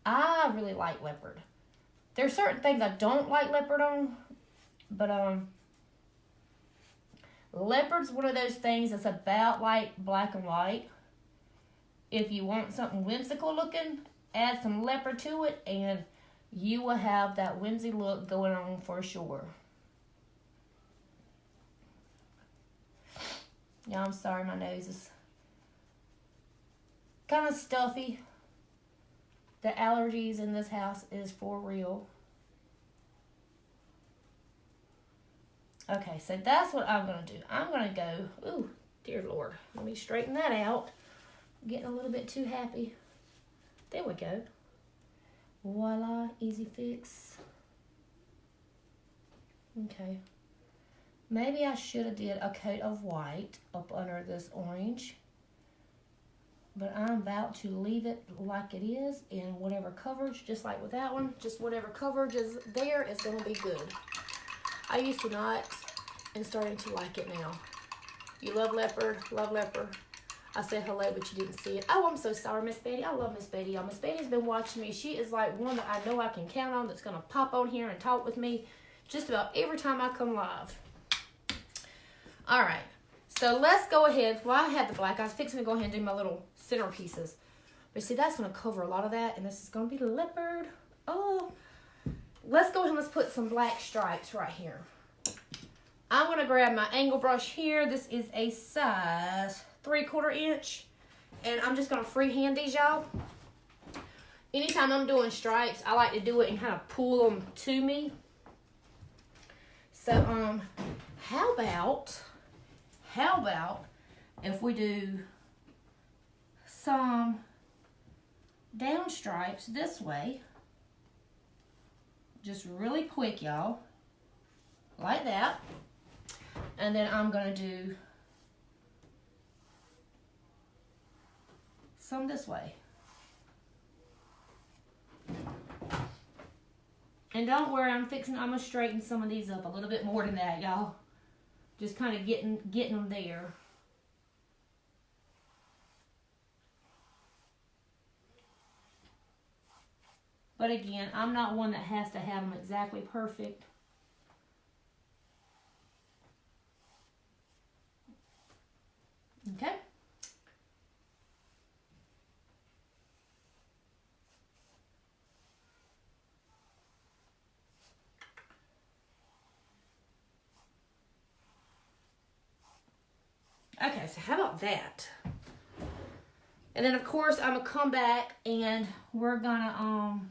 I really like leopard. There's certain things I don't like leopard on, but leopard's one of those things that's about like black and white. If you want something whimsical looking, add some leopard to it and you will have that whimsy look going on for sure. Yeah, I'm sorry, my nose is kind of stuffy. The allergies in this house is for real. Okay, so that's what I'm going to do. I'm going to go, ooh, dear Lord. Let me straighten that out. I'm getting a little bit too happy. There we go. Voila, easy fix. Okay. Maybe I should have did a coat of white up under this orange. But I'm about to leave it like it is in whatever coverage, just like with that one. Just whatever coverage is there is going to be good. I used to not, and starting to like it now. You love leopard, love leopard. I said hello, but you didn't see it. Oh, I'm so sorry, Miss Betty. I love Miss Betty. Miss Betty's been watching me. She is like one that I know I can count on that's going to pop on here and talk with me just about every time I come live. All right. So let's go ahead. Well, I had the black. I was fixing to go ahead and do my little centerpieces. But see, that's going to cover a lot of that. And this is going to be leopard. Oh. Let's go ahead and let's put some black stripes right here. I'm going to grab my angle brush here. This is a size 3/4 inch. And I'm just going to freehand these, y'all. Anytime I'm doing stripes, I like to do it and kind of pull them to me. So, how about if we do some down stripes this way, just really quick, y'all, like that, and then I'm gonna do some this way. And don't worry, I'm gonna straighten some of these up a little bit more than that, y'all. Just kind of getting them there. But again, I'm not one that has to have them exactly perfect. Okay. Okay, so how about that? And then of course I'm gonna come back and we're gonna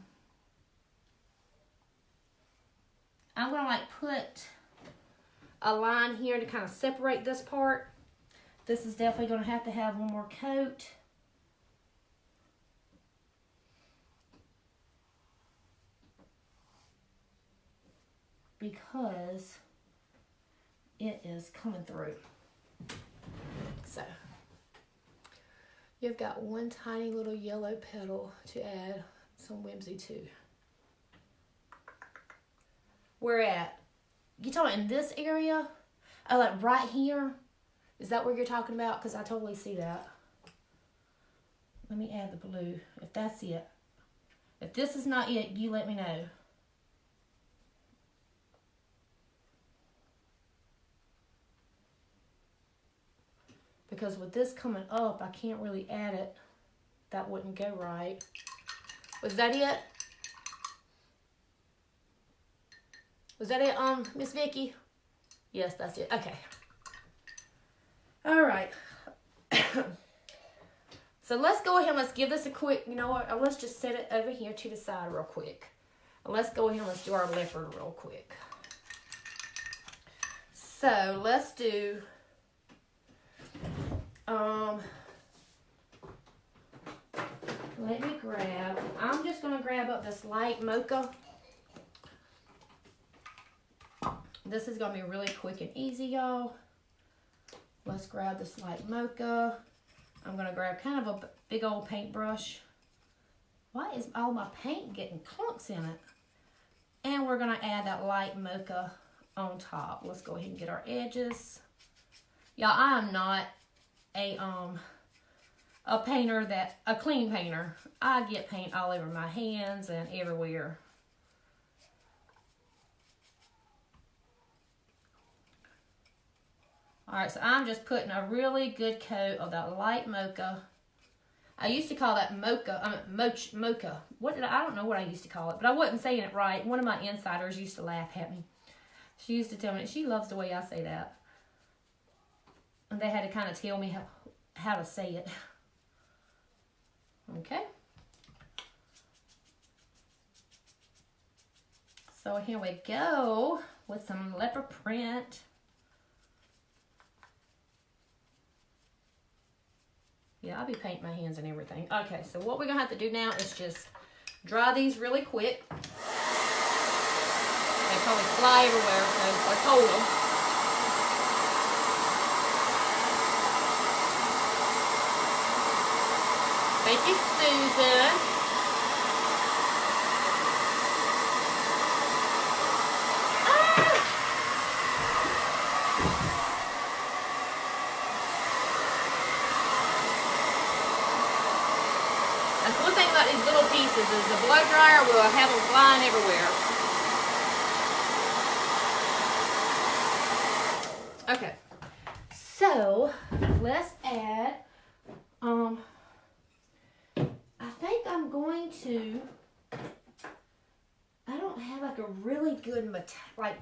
I'm gonna like put a line here to kind of separate this part. This is definitely gonna have to have one more coat. Because it is coming through. So, you've got one tiny little yellow petal to add some whimsy to. Where at? You talking in this area? Oh, like right here? Is that what you're talking about? Because I totally see that. Let me add the blue, if that's it. If this is not it, you let me know. Because with this coming up, I can't really add it. That wouldn't go right. Was that it? Was that it, Miss Vicky? Yes, that's it. Okay. All right. So let's go ahead and let's give this a quick, you know what, let's just set it over here to the side real quick. And let's go ahead and let's do our leopard real quick. So let's do, let me grab, I'm just going to grab up this light mocha. This is going to be really quick and easy, y'all. Let's grab this light mocha. I'm going to grab kind of a big old paintbrush. Why is all my paint getting clumps in it? And we're going to add that light mocha on top. Let's go ahead and get our edges. Y'all, I am not a painter a clean painter. I get paint all over my hands and everywhere. Alright, so I'm just putting a really good coat of that light mocha. I used to call that mocha. I don't know what I used to call it, but I wasn't saying it right. One of my insiders used to laugh at me. She used to tell me, she loves the way I say that. And they had to kind of tell me how to say it. Okay. So here we go with some leopard print. Yeah, I'll be painting my hands and everything. Okay, so what we're gonna have to do now is just dry these really quick. They probably fly everywhere, so let's hold them. Thank you, Susan. That's one thing about these little pieces is the blow dryer will have them flying everywhere. Okay, so let's add, I think I'm going to, I don't have like a really good, like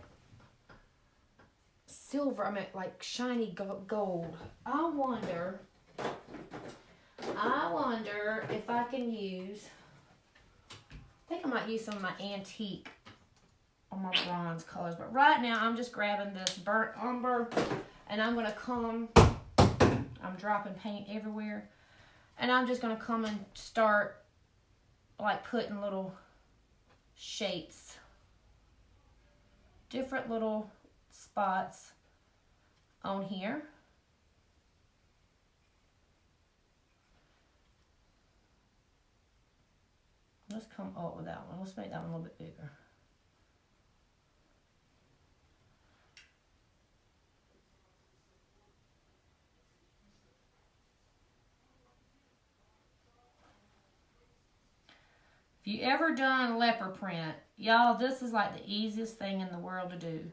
silver, I mean like shiny gold. I wonder if I can use, I think I might use some of my antique on my bronze colors, but right now I'm just grabbing this burnt umber and I'm gonna come, I'm dropping paint everywhere, and I'm just gonna come and start like putting little shapes, different little spots on here. Let's come up with that one. Let's make that one a little bit bigger. If you ever done leopard print, y'all, this is like the easiest thing in the world to do,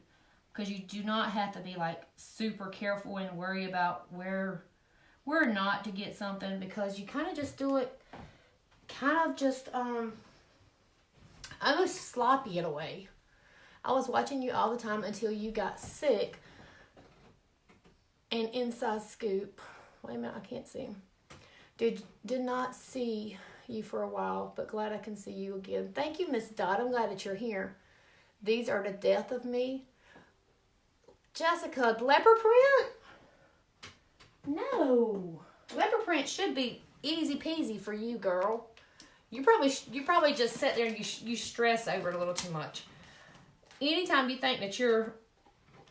because you do not have to be like super careful and worry about where not to get something, because you kind of just do it kind of just almost sloppy in a way. I was watching you all the time until you got sick. And Inside Scoop, wait a minute, I can't see him. Did not see you for a while, but glad I can see you again. Thank you, Miss Dot. I'm glad that you're here. These are the death of me. Jessica, leopard print? No. Leopard print should be easy peasy for you, girl. You probably just sit there and you stress over it a little too much. Anytime you think that you're,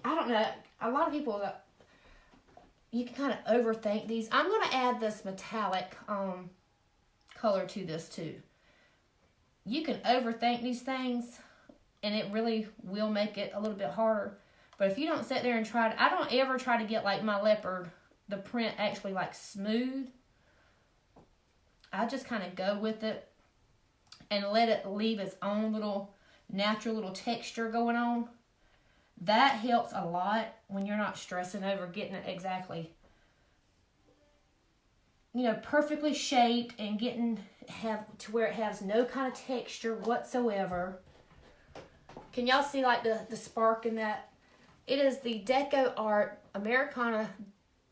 I don't know, a lot of people that you can kind of overthink these. I'm going to add this metallic color to this too. You can overthink these things and it really will make it a little bit harder. But if you don't sit there and try to, I don't ever try to get like my leopard, the print actually like smooth. I just kind of go with it and let it leave its own little natural little texture going on. That helps a lot when you're not stressing over getting it exactly, you know, perfectly shaped and have to where it has no kind of texture whatsoever. Can y'all see like the spark in that? It is the Deco Art Americana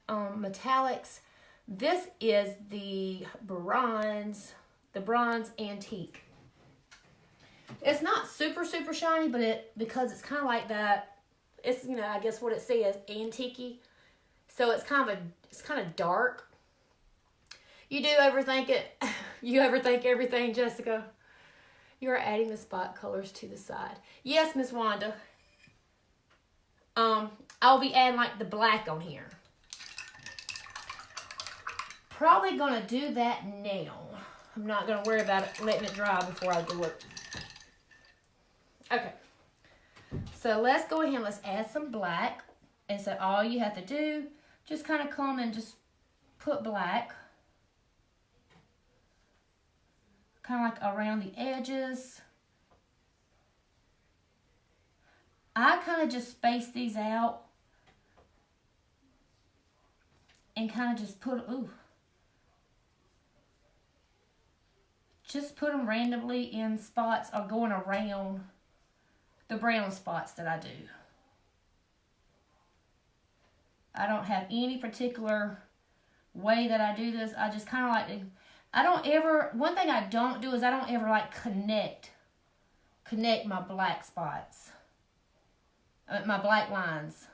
Metallics. This is the bronze antique. It's not super shiny, but because it's kind of like that, it's, you know, I guess what it says, antique-y. So it's kind of dark. You do overthink it. You overthink everything, Jessica. You are adding the spot colors to the side. Yes, Miss Wanda. I'll be adding like the black on here. Probably gonna do that now. I'm not gonna worry about it letting it dry before I do it. Okay. So let's go ahead and let's add some black. And so all you have to do, just kind of come and just put black. Kind of like around the edges. I kind of just space these out. And kind of just put, just put them randomly in spots or going around the brown spots that I do. I don't have any particular way that I do this. I just kind of like to, one thing I don't do is I don't ever like connect connect my black spots, my black lines.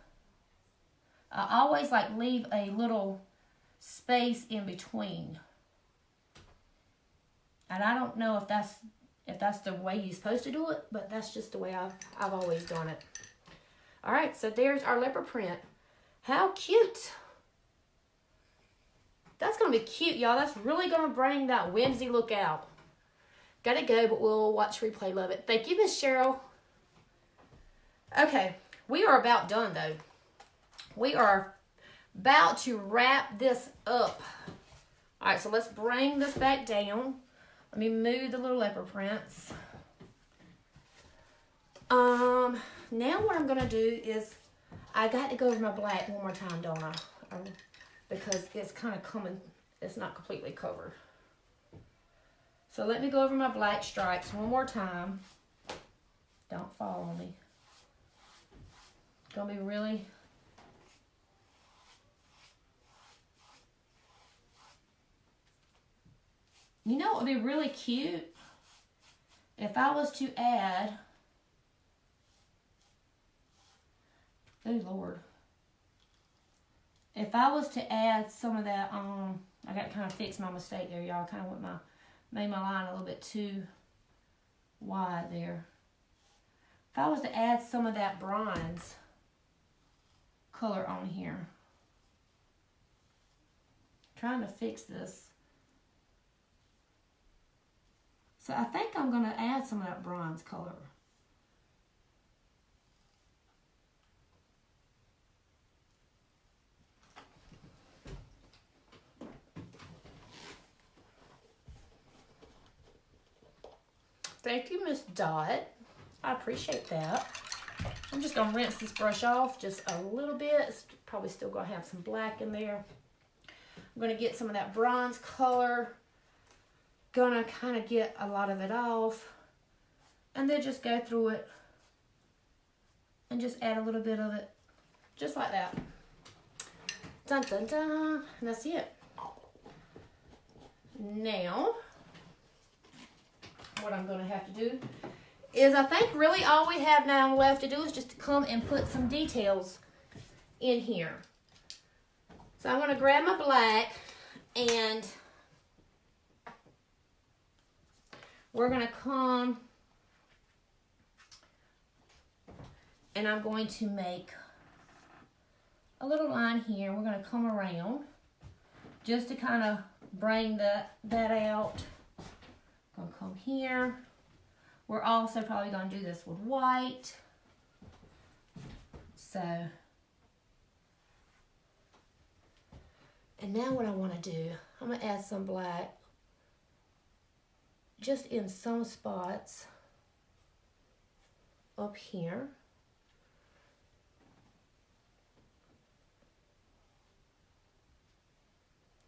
I always like leave a little space in between. And I don't know if that's the way you're supposed to do it, but that's just the way I've always done it. All right, so there's our leopard print. How cute. That's going to be cute, y'all. That's really going to bring that whimsy look out. Gotta go, but we'll watch replay. Love it. Thank you, Miss Cheryl. Okay, we are about done, though. We are about to wrap this up. All right, so let's bring this back down. Let me move the little leopard prints. Now what I'm going to do is, I got to go over my black one more time, don't I? Because it's kind of coming, it's not completely covered. So let me go over my black stripes one more time. Don't fall on me. It's going to be really... You know what would be really cute? If I was to add... Oh, Lord. If I was to add some of that, I got to kind of fix my mistake there, y'all. Kind of made my line a little bit too wide there. If I was to add some of that bronze color on here. I'm trying to fix this. So I think I'm going to add some of that bronze color. Thank you, Miss Dot. I appreciate that. I'm just going to rinse this brush off just a little bit. It's probably still going to have some black in there. I'm going to get some of that bronze color. Going to kind of get a lot of it off. And then just go through it. And just add a little bit of it. Just like that. Dun, dun, dun. And that's it. Now... what I'm going to have to do is, I think really all we have now left to do is just to come and put some details in here. So I'm going to grab my black, and we're going to come and I'm going to make a little line here. We're going to come around just to kind of bring that out. Gonna come here. We're also probably gonna do this with white. So, and now what I want to do, I'm gonna add some black just in some spots up here.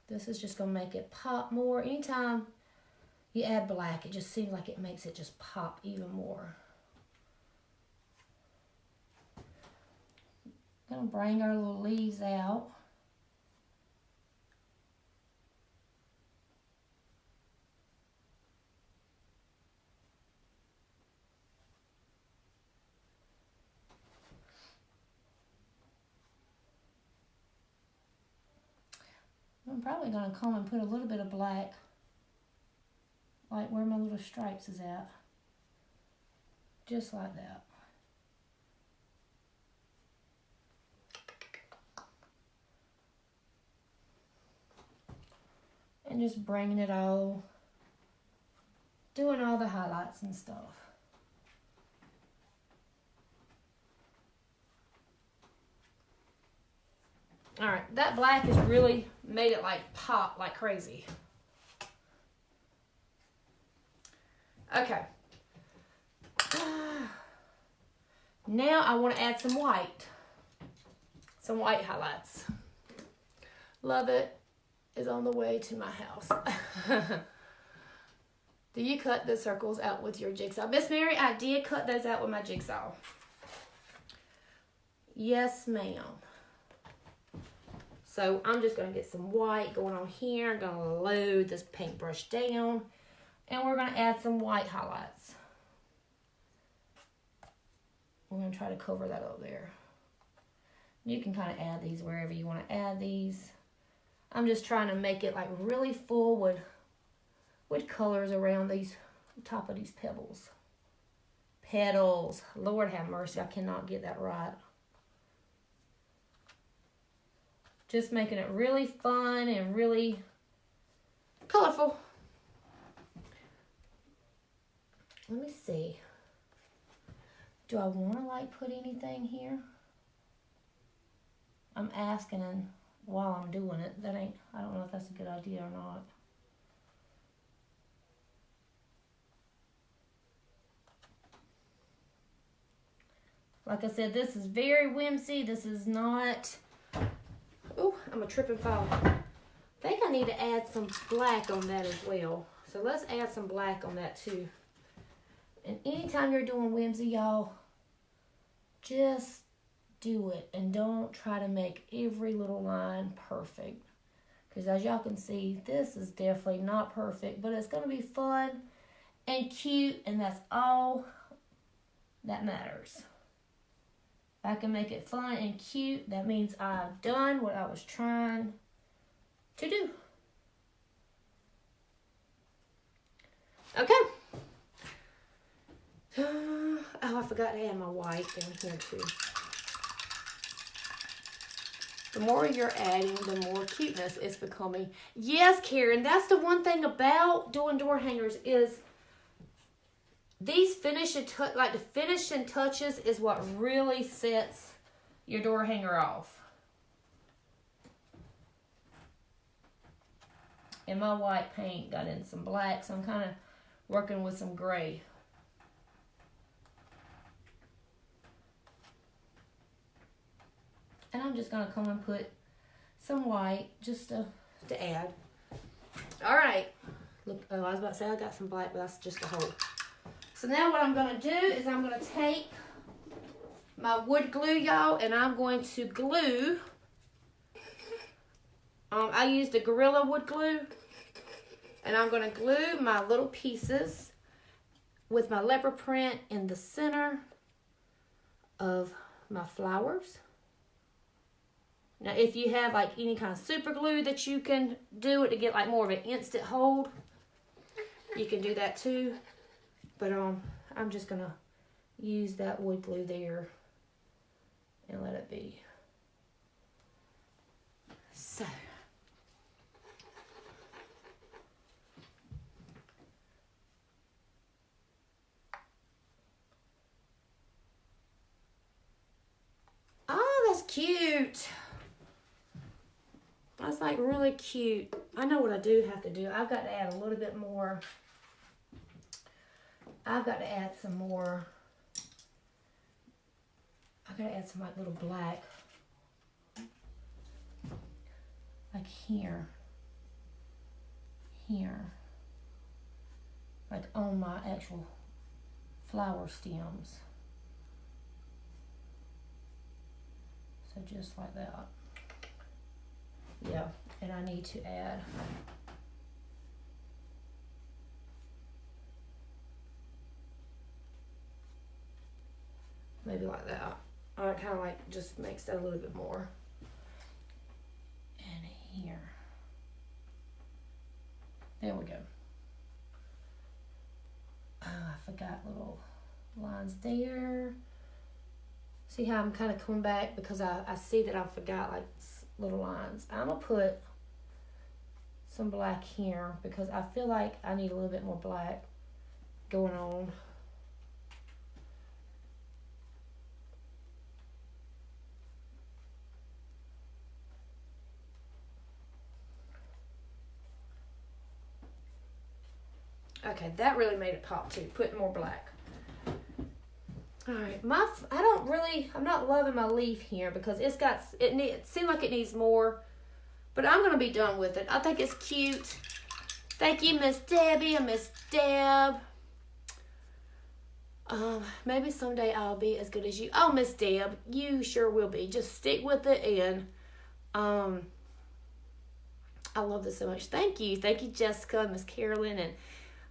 This is just gonna make it pop more. Anytime you add black, it just seems like it makes it just pop even more. I'm gonna bring our little leaves out. I'm probably gonna come and put a little bit of black like where my little stripes is at. Just like that. And just bringing it all, doing all the highlights and stuff. All right, that black has really made it like pop like crazy. Okay. Now I want to add some white. Some white highlights. Love it is on the way to my house. Do you cut the circles out with your jigsaw? Miss Mary, I did cut those out with my jigsaw. Yes, ma'am. So I'm just going to get some white going on here. I'm going to load this paintbrush down. And we're going to add some white highlights. we're going to try to cover that up there. You can kind of add these wherever you want to add these. I'm just trying to make it like really full with colors around these top of these pebbles. Petals. Lord have mercy, I cannot get that right. Just making it really fun and really colorful. Let me see. Do I want to like put anything here? I'm asking and while I'm doing it. I don't know if that's a good idea or not. Like I said, this is very whimsy. This is not... Oh, I'm a trip and fall. I think I need to add some black on that as well. So let's add some black on that too. And anytime you're doing whimsy, y'all, just do it. And don't try to make every little line perfect. Because as y'all can see, this is definitely not perfect. But it's going to be fun and cute. And that's all that matters. If I can make it fun and cute, that means I've done what I was trying to do. Okay. Oh, I forgot to add my white down here too. The more you're adding, the more cuteness it's becoming. Yes, Karen, that's the one thing about doing door hangers is these finishing touches is what really sets your door hanger off. And my white paint got in some black, so I'm kind of working with some gray. And I'm just going to come and put some white just to add. All right. Look, oh, I was about to say I got some black, but that's just a hole. So now what I'm going to do is I'm going to take my wood glue, y'all, and I'm going to glue. I used the Gorilla wood glue. And I'm going to glue my little pieces with my leopard print in the center of my flowers. Now, if you have like any kind of super glue that you can do it to get like more of an instant hold, you can do that too. But I'm just going to use that wood glue there and let it be. So. Oh, that's cute. That's like really cute. I know what I do have to do. I've got to add a little bit more. I've got to add some more. I've got to add some like little black. Like here. Here. Like on my actual flower stems. So just like that. Yeah, and I need to add maybe like that. It kind of like just makes that a little bit more. And here. There we go. Oh, I forgot little lines there. See how I'm kind of coming back because I see that I forgot like little lines. I'm going to put some black here because I feel like I need a little bit more black going on. Okay, that really made it pop too. Putting more black. All right, I'm not loving my leaf here because it seems like it needs more, but I'm going to be done with it. I think it's cute. Thank you, Miss Debbie and Miss Deb. Maybe someday I'll be as good as you. Oh, Miss Deb, you sure will be. Just stick with it and, I love this so much. Thank you, Jessica, Miss Carolyn,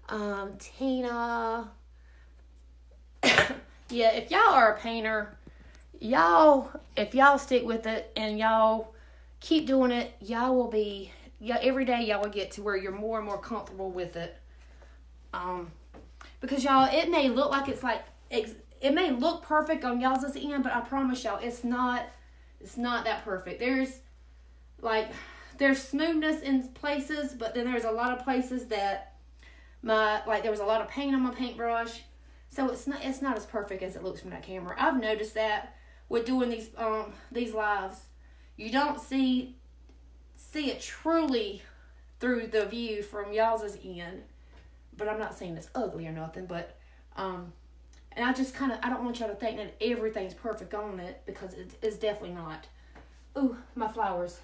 and, Tina. Yeah, if y'all are a painter, if y'all stick with it and y'all keep doing it, y'all will be, every day y'all will get to where you're more and more comfortable with it. Because y'all, it may look like it may look perfect on y'all's end, but I promise y'all, it's not that perfect. There's smoothness in places, but then there's a lot of places that there was a lot of paint on my paintbrush. So it's not as perfect as it looks from that camera. I've noticed that with doing these lives, you don't see it truly through the view from y'all's end. But I'm not saying it's ugly or nothing. But and I just I don't want y'all to think that everything's perfect on it, because it's definitely not. Ooh, my flowers.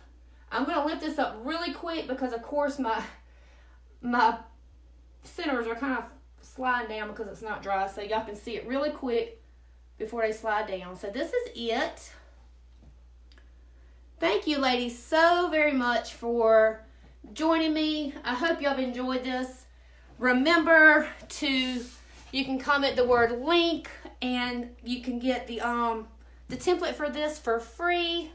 I'm gonna lift this up really quick because of course my centers are kind of sliding down because it's not dry, so y'all can see it really quick before they slide down. So this is it. Thank you, ladies, so very much for joining me. I hope y'all have enjoyed this. Remember you can comment the word link and you can get the template for this for free,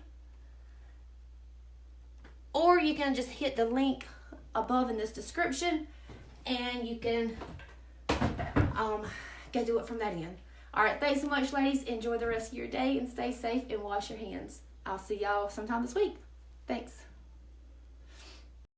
or you can just hit the link above in this description and you can go do it from that end. All right, thanks so much, ladies. Enjoy the rest of your day and stay safe and wash your hands. I'll see y'all sometime this week. Thanks.